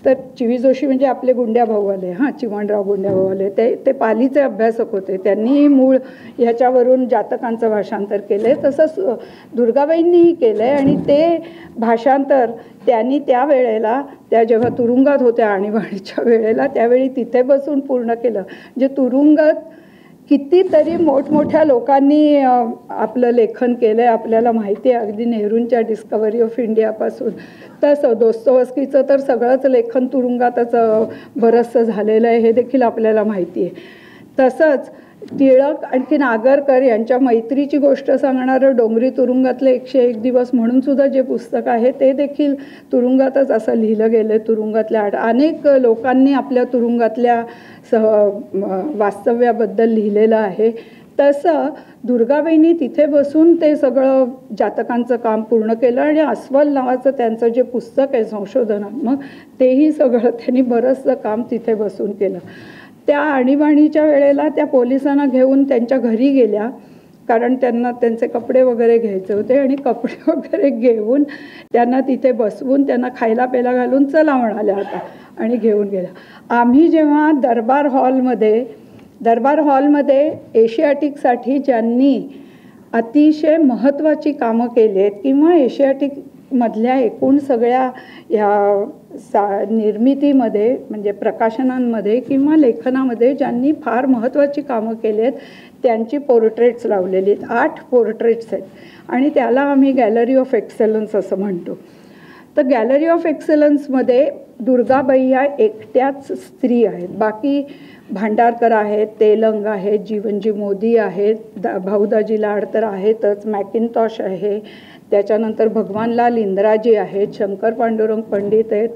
तर चिवी जोशी म्हणजे आपले गुंड्या भाऊ आले, चिमणराव गुंड्या भाऊ आले, ते पालीचे अभ्यासक होते. त्यांनी मूळ ह्याच्यावरून जातकांचं भाषांतर केलं आहे. तसंच दुर्गाबाईंनीही केलं आहे आणि ते भाषांतर त्यांनी त्यावेळेला त्या जेव्हा तुरुंगात होत्या आणीबाणीच्या वेळेला त्यावेळी तिथे बसून पूर्ण केलं. जे तुरुंगात कितीतरी मोठमोठ्या लोकांनी आपलं लेखन केलं आहे आपल्याला माहिती आहे. अगदी नेहरूंच्या डिस्कवरी ऑफ इंडियापासून तसं दोस्तोवस्कीचं तर सगळंच लेखन तुरुंगातच बरंचसं झालेलं आहे हे देखील आपल्याला माहिती आहे. तसंच टिळक आणखी आगरकर यांच्या मैत्रीची गोष्ट सांगणारं डोंगरी तुरुंगातले 101 दिवस म्हणून सुद्धा जे पुस्तक आहे ते देखील तुरुंगातच असं लिहिलं गेलं आहे. तुरुंगातल्या अनेक लोकांनी आपल्या तुरुंगातल्या वास्तव्याबद्दल लिहिलेलं आहे. तसं दुर्गाबाईंनी तिथे बसून ते सगळं जातकांचं काम पूर्ण केलं आणि अस्वल नावाचं त्यांचं जे पुस्तक आहे संशोधनात्मक तेही सगळं त्यांनी बरंचसं काम तिथे बसून केलं. त्या आणीबाणीच्या वेळेला त्या पोलिसांना घेऊन त्यांच्या घरी गेल्या, कारण त्यांना त्यांचे कपडे वगैरे घ्यायचे होते आणि कपडे वगैरे घेऊन त्यांना तिथे बसवून त्यांना खायला प्यायला घालून चला म्हणाल्या आता आणि घेऊन गेल्या. आम्ही जेव्हा दरबार हॉलमध्ये एशियाटिकसाठी ज्यांनी अतिशय महत्त्वाची कामं केली आहेत किंवा एशियाटिकमधल्या एकूण सगळ्या ह्या निर्मितीमध्ये म्हणजे प्रकाशनांमध्ये किंवा लेखनामध्ये ज्यांनी फार महत्त्वाची कामं केली आहेत त्यांची पोर्ट्रेट्स लावलेली आहेत. 8 पोर्ट्रेट्स आहेत आणि त्याला आम्ही गॅलरी ऑफ एक्सेलन्स असं म्हणतो. तर गॅलरी ऑफ एक्सेलन्समध्ये दुर्गाबाई ह्या एकट्याच स्त्री आहेत. बाकी भांडारकर आहेत, तेलंग आहेत, जीवनजी मोदी आहेत, भाऊदाजी लाड तर आहेतच, मॅकिनटॉश आहे, त्याच्यानंतर भगवानलाल इंद्राजी आहेत, शंकर पांडुरंग पंडित आहेत,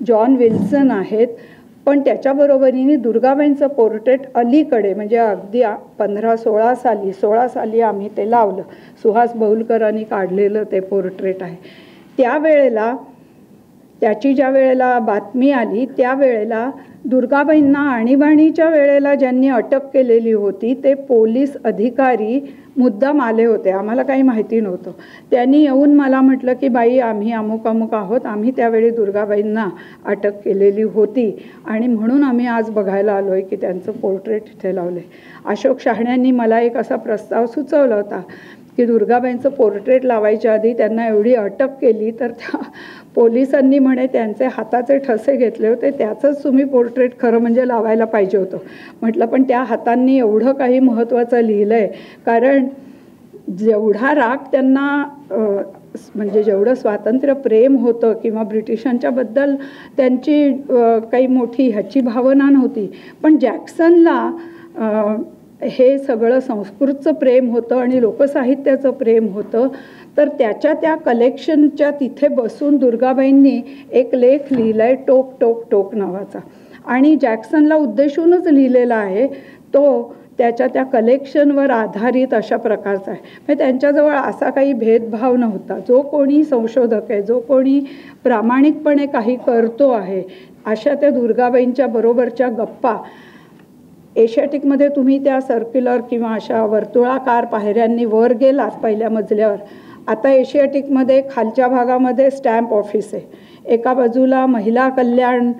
जॉन विल्सन आहेत. पण त्याच्याबरोबरीने दुर्गाबाईंचं पोर्ट्रेट अलीकडे म्हणजे अगदी 16 साली आम्ही ते लावलं. सुहास बहुलकरांनी काढलेलं ते पोर्ट्रेट आहे. त्याची ज्या वेळेला बातमी आली त्यावेळेला दुर्गाबाईंना आणीबाणीच्या वेळेला ज्यांनी अटक केलेली होती ते पोलीस अधिकारी मुद्दाम आले होते. आम्हाला काही माहिती नव्हतं. त्यांनी येऊन मला म्हटलं की बाई आम्ही अमुक अमुक आहोत, आम्ही त्यावेळी दुर्गाबाईंना अटक केलेली होती आणि म्हणून आम्ही आज बघायला आलो आहे की त्यांचं पोर्ट्रेट इथे लावलं आहे. अशोक शहाण्यांनी मला एक असा प्रस्ताव सुचवला होता की दुर्गाबाईंचं पोर्ट्रेट लावायच्या आधी त्यांना एवढी अटक केली तर त्या पोलिसांनी म्हणे त्यांचे हाताचे ठसे घेतले होते, त्याचंच तुम्ही पोर्ट्रेट खरं म्हणजे लावायला पाहिजे होतं. म्हटलं पण त्या हातांनी एवढं काही महत्त्वाचं लिहिलं आहे, कारण जेवढा राग त्यांना म्हणजे जेवढं स्वातंत्र्य प्रेम होतं किंवा ब्रिटिशांच्याबद्दल त्यांची काही मोठी ह्याची भावना नव्हती, पण जॅक्सनला हे सगळं संस्कृतचं प्रेम होतं आणि लोकसाहित्याचं प्रेम होतं. तर त्या कलेक्शनच्या तिथे बसून दुर्गाबाईंनी एक लेख लिहिला आहे टोक टोक टोक नावाचा आणि जॅक्सनला उद्देशूनच लिहिलेला आहे. तो त्या कलेक्शनवर आधारित अशा प्रकारचा आहे. म्हणजे त्यांच्याजवळ असा काही भेदभाव नव्हता. जो कोणी संशोधक आहे, जो कोणी प्रामाणिकपणे काही करतो आहे, अशा त्या दुर्गाबाईंच्या बरोबरच्या गप्पा एशियाटिकमध्ये तुम्ही त्या सर्क्युलर किंवा अशा वर्तुळाकार पायऱ्यांनी वर गेलात पहिल्या मजल्यावर. आता एशियाटिकमध्ये खालच्या भागामध्ये स्टॅम्प ऑफिस आहे. एका बाजूला महिला कल्याण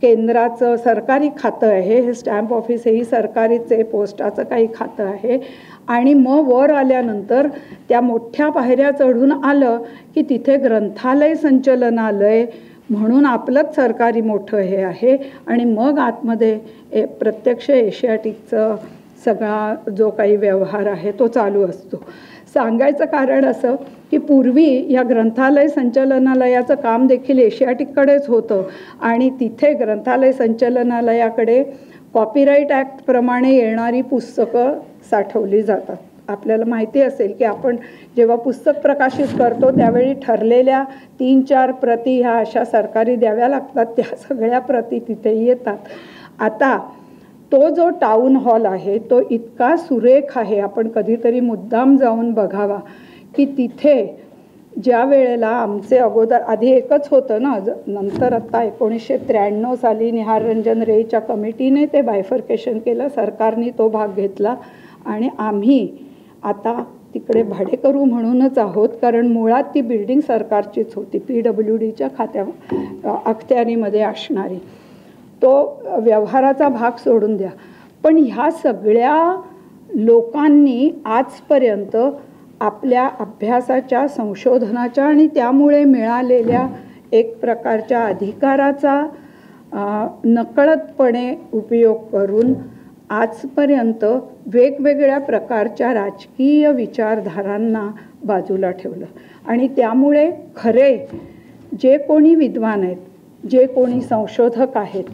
केंद्राचं सरकारी खातं आहे. हे स्टॅम्प ऑफिस हेही सरकारीच आहे, पोस्टाचं काही खातं आहे. आणि मग वर आल्यानंतर त्या मोठ्या पायऱ्या चढून आलं की तिथे ग्रंथालय संचलनालय म्हणून आपलंच सरकारी मोठं हे आहे. आणि मग आतमध्ये प्रत्यक्ष एशियाटिकचं सगळा जो काही व्यवहार आहे तो चालू असतो. सांगायचं कारण असं की पूर्वी या ग्रंथालय संचलनालयाचं काम देखील एशियाटिककडेच होतं आणि तिथे ग्रंथालय संचलनालयाकडे कॉपीराईट ॲक्टप्रमाणे येणारी पुस्तकं साठवली जातात. आपल्याला माहिती असेल की आपण जेव्हा पुस्तक प्रकाशित करतो त्यावेळी ठरलेल्या 3-4 प्रती ह्या अशा सरकारी द्याव्या लागतात. त्या सगळ्या प्रती तिथे येतात. आता तो जो टाऊन हॉल आहे तो इतका सुरेख आहे, आपण कधीतरी मुद्दाम जाऊन बघावा. की तिथे ज्या वेळेला आमचे अगोदर आधी एकच होतं ना, नंतर आत्ता 1993 साली निहार रंजन रेच्या कमिटीने ते बायफर्केशन केलं, सरकारने तो भाग घेतला आणि आम्ही आता तिकडे भाडेकरू म्हणूनच आहोत, कारण मुळात ती बिल्डिंग सरकारचीच होती, PWDच्या अखत्यारीमध्ये असणारी. तो व्यवहाराचा भाग सोडून द्या. पण ह्या सगळ्या लोकांनी आजपर्यंत आपल्या अभ्यासाच्या, संशोधनाच्या आणि त्यामुळे मिळालेल्या एक प्रकारच्या अधिकाराचा नकळतपणे उपयोग करून आजपर्यंत वेगवेगळ्या प्रकारच्या राजकीय विचारधारांना बाजूला ठेवलं. आणि त्यामुळे खरे जे कोणी विद्वान आहेत, जे कोणी संशोधक आहेत,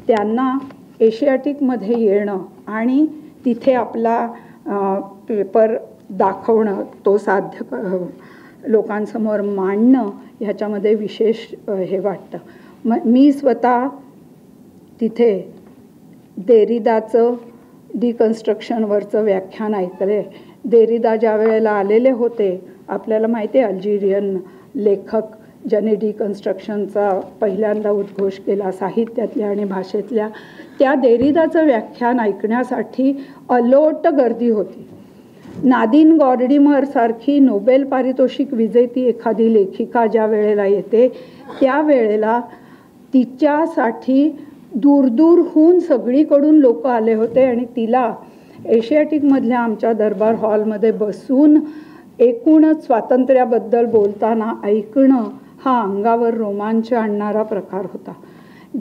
त्यांना एशियाटिकमध्ये येणं आणि तिथे आपला पेपर दाखवणं, तो लोकांसमोर मांडणं, ह्याच्यामध्ये विशेष हे वाटतं. मी स्वतः तिथे देरिदाचं डिकन्स्ट्रक्शनवरचं व्याख्यान ऐकले. देरिदा ज्या वेळेला आलेले होते, आपल्याला माहिती आहे अल्जेरियन लेखक ज्याने डिकन्स्ट्रक्शनचा पहिल्यांदा उद्घोष केला साहित्यातल्या आणि भाषेतल्या, त्या देरिदाचं व्याख्यान ऐकण्यासाठी अलोट गर्दी होती. नादिन गॉर्डिमर सारखी नोबेल पारितोषिक विजेती एखादी लेखिका ज्या वेळेला येते, त्यावेळेला तिच्यासाठी दूरदूरहून सगळीकडून लोक आले होते आणि तिला एशियाटिकमधल्या आमच्या दरबार हॉलमध्ये बसून एकूणच स्वातंत्र्याबद्दल बोलताना ऐकणं हा अंगावर रोमांच आणणारा प्रकार होता.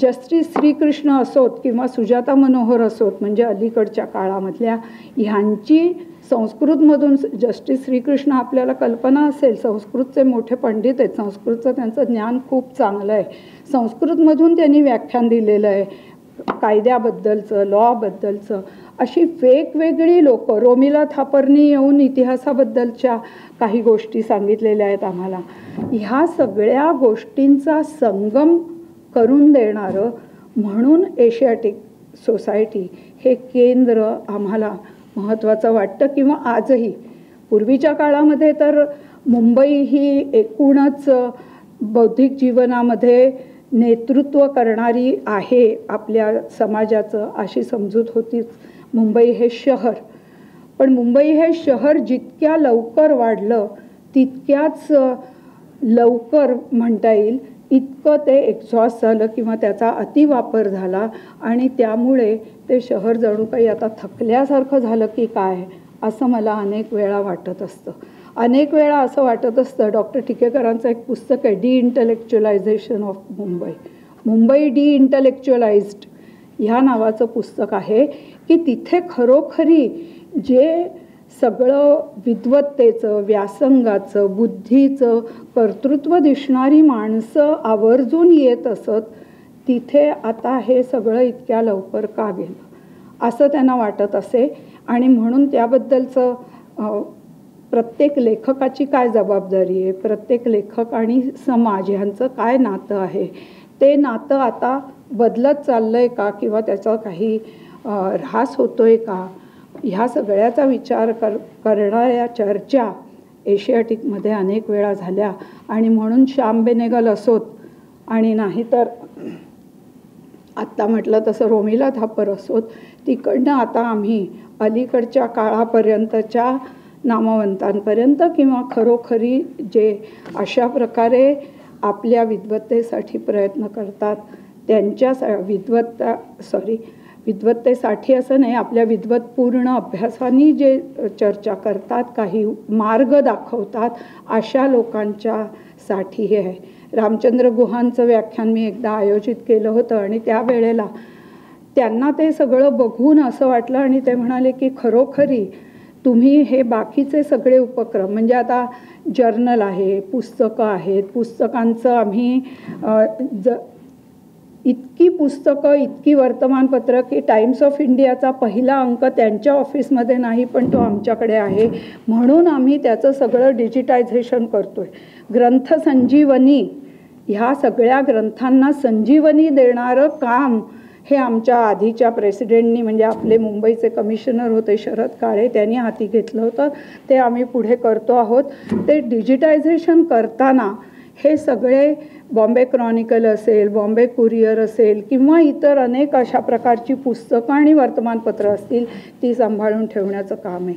जस्टिस श्रीकृष्ण असोत किंवा सुजाता मनोहर असोत, म्हणजे अलीकडच्या काळामधल्या, ह्यांची संस्कृतमधून, जस्टिस श्रीकृष्ण आपल्याला कल्पना असेल, संस्कृतचे मोठे पंडित आहेत, संस्कृतचं त्यांचं ज्ञान खूप चांगलं आहे. संस्कृतमधून त्यांनी व्याख्यान दिलेलं आहे कायद्याबद्दलचं, लॉबद्दलचं. अशी वेगवेगळी लोक, रोमिला थापरनी येऊन इतिहासाबद्दलच्या काही गोष्टी सांगितलेल्या आहेत आम्हाला. ह्या सगळ्या गोष्टींचा संगम करून देणारं म्हणून एशियाटिक सोसायटी हे केंद्र आम्हाला महत्त्वाचं वाटतं. किंवा आजही, पूर्वीच्या काळामध्ये तर मुंबई ही एकूणच बौद्धिक जीवनामध्ये नेतृत्व करणारी आहे आपल्या समाजाचं, अशी समजूत होतीच. मुंबई हे शहर, पण मुंबई हे शहर जितक्या लवकर वाढलं तितक्याच लवकर म्हणता येईल इतकं ते एक्झॉस्ट झालं किंवा त्याचा अतिवापर झाला आणि त्यामुळे ते शहर जणू काही आता थकल्यासारखं झालं की काय, असं मला अनेक वेळा वाटत असतं. अनेक वेळा असं वाटत असतं. डॉक्टर टिकेकरांचं एक पुस्तक आहे, de intellectualization of Mumbai, Mumbai de intellectualized ह्या नावाचं पुस्तक आहे, की तिथे खरोखरी जे सगळं विद्वत्तेचं, व्यासंगाचं, बुद्धीचं कर्तृत्व दिसणारी माणसं आवर्जून येत असत, तिथे आता हे सगळं इतक्या लवकर का गेलं असं त्यांना वाटत असे. आणि म्हणून त्याबद्दलचं प्रत्येक लेखकाची काय जबाबदारी आहे, प्रत्येक लेखक आणि समाज ह्यांचं काय नातं आहे, ते नातं आता बदलत चाललं आहे का किंवा त्याचा काही ऱ्हास होतो आहे का, ह्या सगळ्याचा विचार करणाऱ्या चर्चा एशियाटिकमध्ये अनेक वेळा झाल्या. आणि म्हणून श्याम बेनेगल असोत आणि नाहीतर आत्ता म्हटलं तसं रोमिला थापर असोत, तिकडनं आता आम्ही अलीकडच्या काळापर्यंतच्या नामवंतांपर्यंत किंवा खरोखरी जे अशा प्रकारे आपल्या विद्वत्तेसाठी प्रयत्न करतात त्यांच्या विद्वत्तेसाठी असं नाही, आपल्या विद्वत्पूर्ण अभ्यासाने जे चर्चा करतात, काही मार्ग दाखवतात, अशा लोकांच्या साठी हे आहे. रामचंद्र गुहांचं व्याख्यान मी एकदा आयोजित केलं होतं आणि त्यावेळेला त्यांना ते सगळं बघून असं वाटलं आणि ते म्हणाले की खरोखरी तुम्ही हे बाकीचे सगळे उपक्रम, म्हणजे आता जर्नल आहे, पुस्तकं आहेत, पुस्तकांचं आम्ही इतकी पुस्तकं, इतकी वर्तमानपत्र की टाइम्स ऑफ इंडियाचा पहिला अंक त्यांच्या ऑफिसमध्ये नाही पण तो आमच्याकडे आहे, म्हणून आम्ही त्याचं सगळं डिजिटायझेशन करतो आहे. ग्रंथ संजीवनी, ह्या सगळ्या ग्रंथांना संजीवनी देणारं काम हे आमच्या आधीच्या प्रेसिडेंटनी, म्हणजे आपले मुंबईचे कमिशनर होते शरद काळे, त्यांनी हाती घेतलं होतं. ते आम्ही पुढे करतो आहोत. ते डिजिटायझेशन करताना हे सगळे बॉम्बे क्रॉनिकल असेल, बॉम्बे कुरिअर असेल किंवा इतर अनेक अशा प्रकारची पुस्तकं आणि वर्तमानपत्र असतील, ती सांभाळून ठेवण्याचं काम आहे.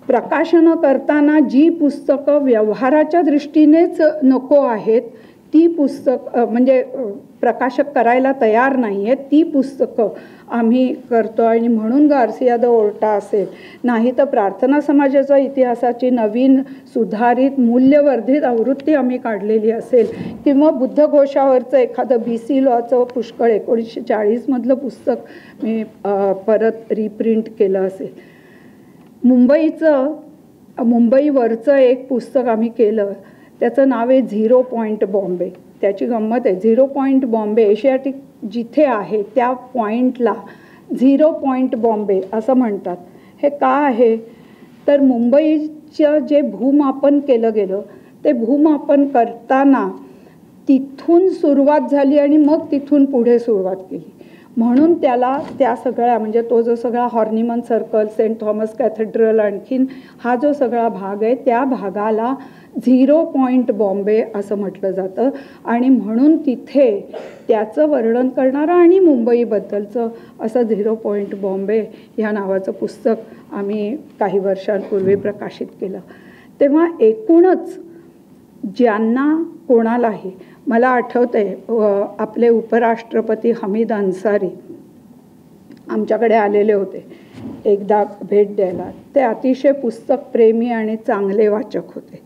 प्रकाशनं करताना जी पुस्तकं व्यवहाराच्या दृष्टीनेच नको आहेत, ती म्हणजे प्रकाशक करायला तयार नाही आहेत, ती पुस्तकं आम्ही करतो. आणि म्हणून गार्सिया द ओर्टा असेल, नाही तर प्रार्थना समाजाच्या इतिहासाची नवीन सुधारित मूल्यवर्धित आवृत्ती आम्ही काढलेली असेल, किंवा बुद्धघोषावरचं एखादं BC लॉचं पुष्कळ 1940मधलं पुस्तक मी परत रिप्रिंट केलं असेल. मुंबईवरचं एक पुस्तक आम्ही केलं, त्याचं नाव आहे 0 पॉईंट बॉम्बे. त्याची गंमत आहे, 0 पॉईंट बॉम्बे एशियाटिक जिथे आहे त्या पॉईंटला 0 पॉईंट बॉम्बे असं म्हणतात. हे का आहे तर मुंबईचं जे भूमापन केलं गेलं ते भूमापन करताना तिथून सुरुवात झाली आणि मग तिथून पुढे सुरुवात केली, म्हणून त्याला त्या सगळ्या म्हणजे तो जो सगळा Horniman circle, Saint Thomas cathedral, आणखीन हा जो सगळा भाग आहे त्या भागाला 0 पॉईंट बॉम्बे असं म्हटलं जातं. आणि म्हणून तिथे त्याचं वर्णन करणारं आणि मुंबईबद्दलचं असं 0 पॉईंट बॉम्बे ह्या नावाचं पुस्तक आम्ही काही वर्षांपूर्वी प्रकाशित केलं. तेव्हा एकूणच ज्यांना कोणालाही, मला आठवतंय आपले उपराष्ट्रपती हमीद अन्सारी आमच्याकडे आलेले होते एकदा भेट द्यायला. ते अतिशय पुस्तकप्रेमी आणि चांगले वाचक होते.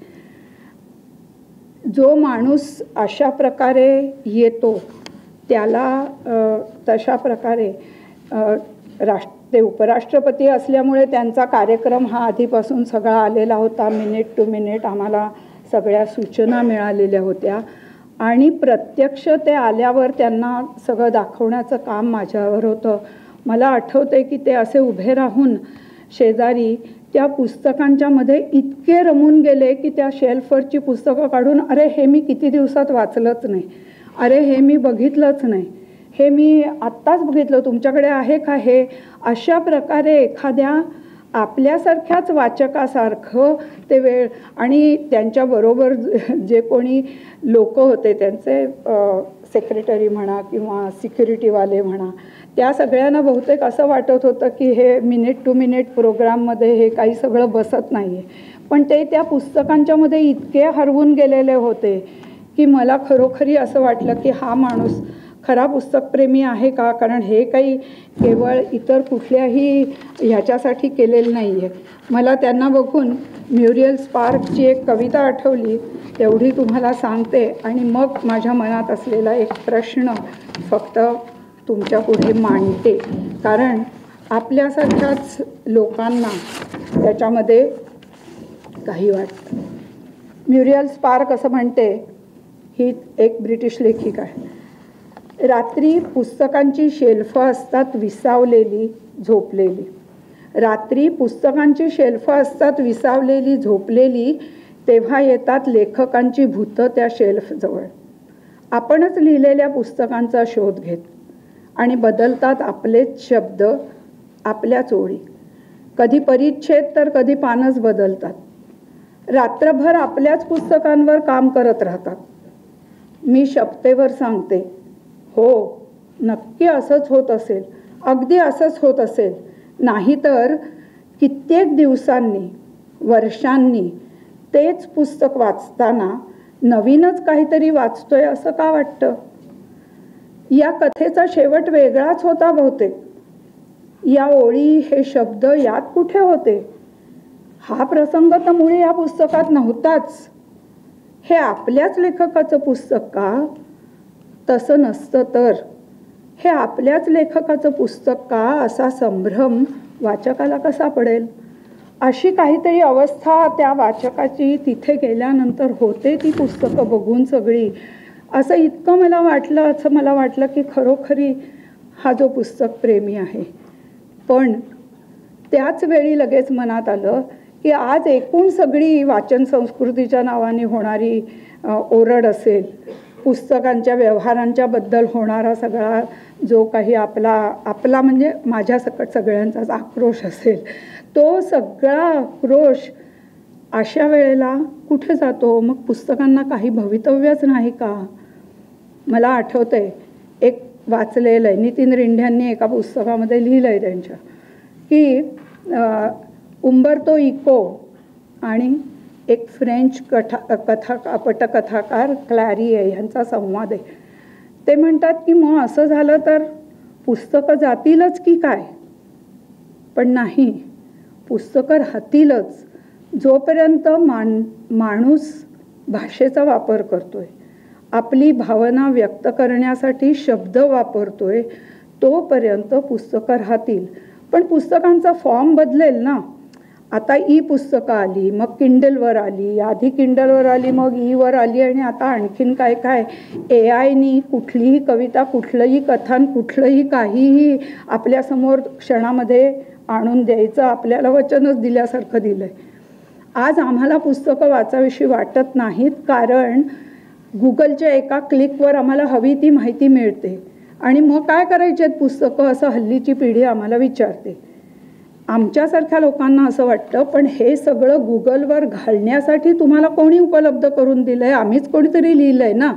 जो माणूस अशा प्रकारे येतो त्याला तशा प्रकारे ते उपराष्ट्रपती असल्यामुळे त्यांचा कार्यक्रम हा आधीपासून सगळा आलेला होता. मिनिट टू मिनिट आम्हाला सगळ्या सूचना मिळालेल्या होत्या आणि प्रत्यक्ष ते आल्यावर त्यांना सगळं दाखवण्याचं काम माझ्यावर होतं. मला आठवतंय की ते असे उभे राहून शेजारी त्या पुस्तकांच्या मध्ये इतके रमून गेले की त्या शेल्फवरची पुस्तकं काढून, अरे हे मी किती दिवसात वाचलंच नाही, अरे हे मी बघितलंच नाही, हे मी आत्ताच बघितलं, तुमच्याकडे आहे का हे, अशा प्रकारे एखाद्या आपल्यासारख्याच वाचकासारखं ते वेळ. आणि त्यांच्याबरोबर जे कोणी लोक होते त्यांचे सेक्रेटरी म्हणा किंवा सिक्युरिटीवाले म्हणा, त्या सगळ्यांना बहुतेक असं वाटत होतं की हे मिनिट टू मिनिट प्रोग्राममध्ये हे काही सगळं बसत नाही आहे. पण ते त्या पुस्तकांच्यामध्ये इतके हरवून गेलेले होते की मला खरोखरी असं वाटलं की हा माणूस खरा पुस्तकप्रेमी आहे का, कारण हे काही केवळ इतर कुठल्याही ह्याच्यासाठी केलेलं नाही आहे. मला त्यांना बघून म्युरियल स्पार्कची एक कविता आठवली, तेवढी तुम्हाला सांगते आणि मग माझ्या मनात असलेला एक प्रश्न फक्त तुमच्या पुढे मांडते, कारण आपल्यासारख्याच लोकांना त्याच्यामध्ये काही वाटतं. म्युरियल स्पार्क असं म्हणते, ही एक ब्रिटिश लेखिका आहे, रात्री पुस्तकांची शेल्फं असतात विसावलेली झोपलेली, रात्री पुस्तकांची शेल्फं असतात विसावलेली झोपलेली, तेव्हा येतात लेखकांची भूतं त्या शेल्फजवळ. आपणच लिहिलेल्या पुस्तकांचा शोध घेत आणि बदलतात आपलेच शब्द, आपल्याच ओळी. कधी परिच्छेद तर कधी पानच बदलतात. रात्रभर आपल्याच पुस्तकांवर काम करत राहतात. मी शपथेवर सांगते, हो, नक्की असंच होत असेल, अगदी असंच होत असेल. नाहीतर कित्येक दिवसांनी, वर्षांनी तेच पुस्तक वाचताना नवीनच काहीतरी वाचतोय असं का वाटतं? या कथेचा शेवट वेगळाच होता बहुतेक. या ओळी, हे शब्द यात कुठे होते? हा प्रसंग तर मुळे या पुस्तकात नव्हताच. हे आपल्याच लेखकाचं पुस्तक का? तसं नसतं तर हे आपल्याच लेखकाचं पुस्तक का असा संभ्रम वाचकाला कसा पडेल? अशी काहीतरी अवस्था त्या वाचकाची तिथे गेल्यानंतर होते ती पुस्तकं बघून सगळी. असं इतकं मला वाटलं की खरोखरी हा जो पुस्तक प्रेमी आहे. पण त्याच वेळी लगेच मनात आलं की आज एकूण सगळी वाचन संस्कृतीच्या नावाने होणारी ओरड असेल, पुस्तकांच्या व्यवहारांच्या बद्दल होणारा सगळा जो काही आपला म्हणजे माझ्या सकट सगळ्यांचाच आक्रोश असेल, तो सगळा आक्रोश अशा वेळेला कुठे जातो? मग पुस्तकांना काही भवितव्यच नाही का? मला आठवतंय एक वाचलेलं आहे, नितीन रिंढ्यांनी एका पुस्तकामध्ये लिहिलं आहे त्यांच्या, की उंबर्तो इको आणि एक फ्रेंच पटकथाकार क्लॅरिये यांचा संवाद आहे. ते म्हणतात की मग असं झालं तर पुस्तकं जातीलच की काय? पण नाही, पुस्तकं राहतीलच जोपर्यंत माणूस भाषेचा वापर करतोय, आपली भावना व्यक्त करण्यासाठी शब्द वापरतोय, तोपर्यंत पुस्तकं राहतील. पण पुस्तकांचा फॉर्म बदलेल ना. आता ई पुस्तकं आली, मग किंडलवर आली, आधी किंडलवर आली, मग ईवर आली, आणि आता आणखीन काय काय AI कुठलीही कविता, कुठलंही कथन, कुठलंही काहीही आपल्यासमोर क्षणामध्ये आणून द्यायचं आपल्याला वचनच दिल्यासारखं दिलं आहे. आज आम्हाला पुस्तकं वाचावीशी वाटत नाहीत, कारण गुगलच्या एका क्लिकवर आम्हाला हवी ती माहिती मिळते. आणि मग काय करायची आहेत पुस्तकं, असं हल्लीची पिढी आम्हाला विचारते. आमच्यासारख्या लोकांना असं वाटतं, पण हे सगळं गुगलवर घालण्यासाठी तुम्हाला कोणी उपलब्ध करून दिलं आहे? आम्हीच कोणीतरी लिहिलं आहे ना.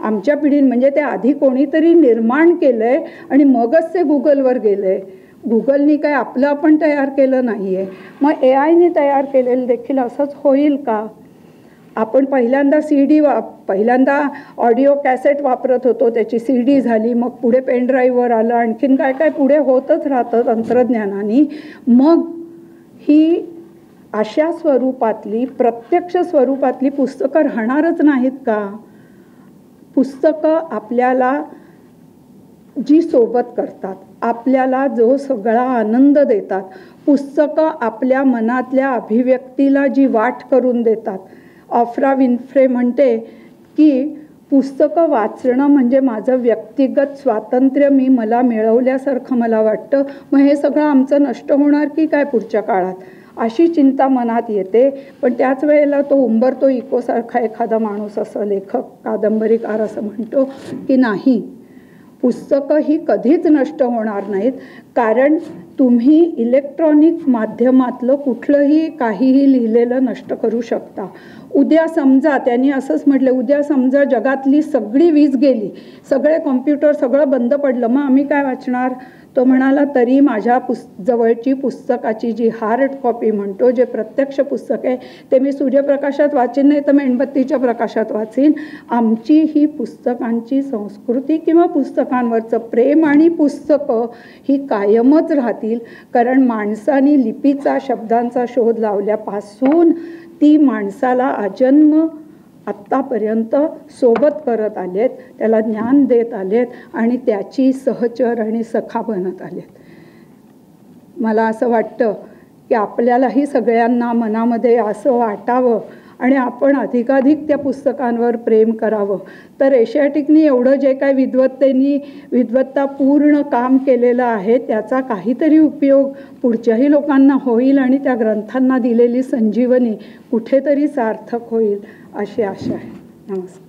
आमच्या पिढी म्हणजे ते आधी कोणीतरी निर्माण केलं आहे आणि मगच ते गुगलवर गेलं आहे. गुगलनी काय आपलं आपण तयार केलं नाही आहे. मग AIने तयार केलेलं देखील असंच होईल का? आपण पहिल्यांदा पहिल्यांदा ऑडिओ कॅसेट वापरत होतो, त्याची CD झाली, मग पुढे पेनड्राईव्हवर आलं, आणखीन काय काय पुढे होतच राहतं तंत्रज्ञानाने. मग ही अशा स्वरूपातली, प्रत्यक्ष स्वरूपातली पुस्तकं राहणारच नाहीत का? पुस्तकं आपल्याला जी सोबत करतात, आपल्याला जो सगळा आनंद देतात, पुस्तकं आपल्या मनातल्या अभिव्यक्तीला जी वाट करून देतात. ऑफ्रा विन्फ्रे म्हणते की पुस्तकं वाचणं म्हणजे माझं व्यक्तिगत स्वातंत्र्य मला मिळवल्यासारखं मला वाटतं. मग हे सगळं आमचं नष्ट होणार की काय पुढच्या काळात, अशी चिंता मनात येते. पण त्याच वेळेला तो उंबर्तो इकोसारखा एखादा माणूस, असं लेखक, कादंबरीकार असं म्हणतो की नाही, पुस्तकं ही कधीच नष्ट होणार नाहीत, कारण तुम्ही इलेक्ट्रॉनिक माध्यमातलं कुठलंही काहीही लिहिलेलं नष्ट करू शकता. उद्या समजा, त्यांनी असंच म्हटलं, उद्या समजा जगातली सगळी वीज गेली, सगळे कॉम्प्युटर, सगळं बंद पडलं, मग आम्ही काय वाचणार? तो म्हणाला, तरी माझ्या जवळची पुस्तकाची जी हार्ड कॉपी म्हणतो, जे प्रत्यक्ष पुस्तक आहे, ते मी सूर्यप्रकाशात वाचीन, नाही तर मेणबत्तीच्या प्रकाशात वाचीन. आमची ही पुस्तकांची संस्कृती किंवा पुस्तकांवरचं प्रेम आणि पुस्तकं ही कायमच राहतील, कारण माणसाने लिपीचा, शब्दांचा शोध लावल्यापासून ती माणसाला आजन्म आत्तापर्यंत सोबत करत आलेत, त्याला ज्ञान देत आलेत आणि त्याची सहचर आणि सखा बनत आलेत. मला असं वाटतं की आपल्यालाही सगळ्यांना मनामध्ये असं वाटावं आणि आपण अधिकाधिक त्या पुस्तकांवर प्रेम करावं. तर एशियाटिकनी एवढं जे काय विद्वत्तापूर्ण काम केलेलं आहे, त्याचा काहीतरी उपयोग पुढच्याही लोकांना होईल आणि त्या ग्रंथांना दिलेली संजीवनी कुठेतरी सार्थक होईल, अशी आशा आहे. नमस्कार.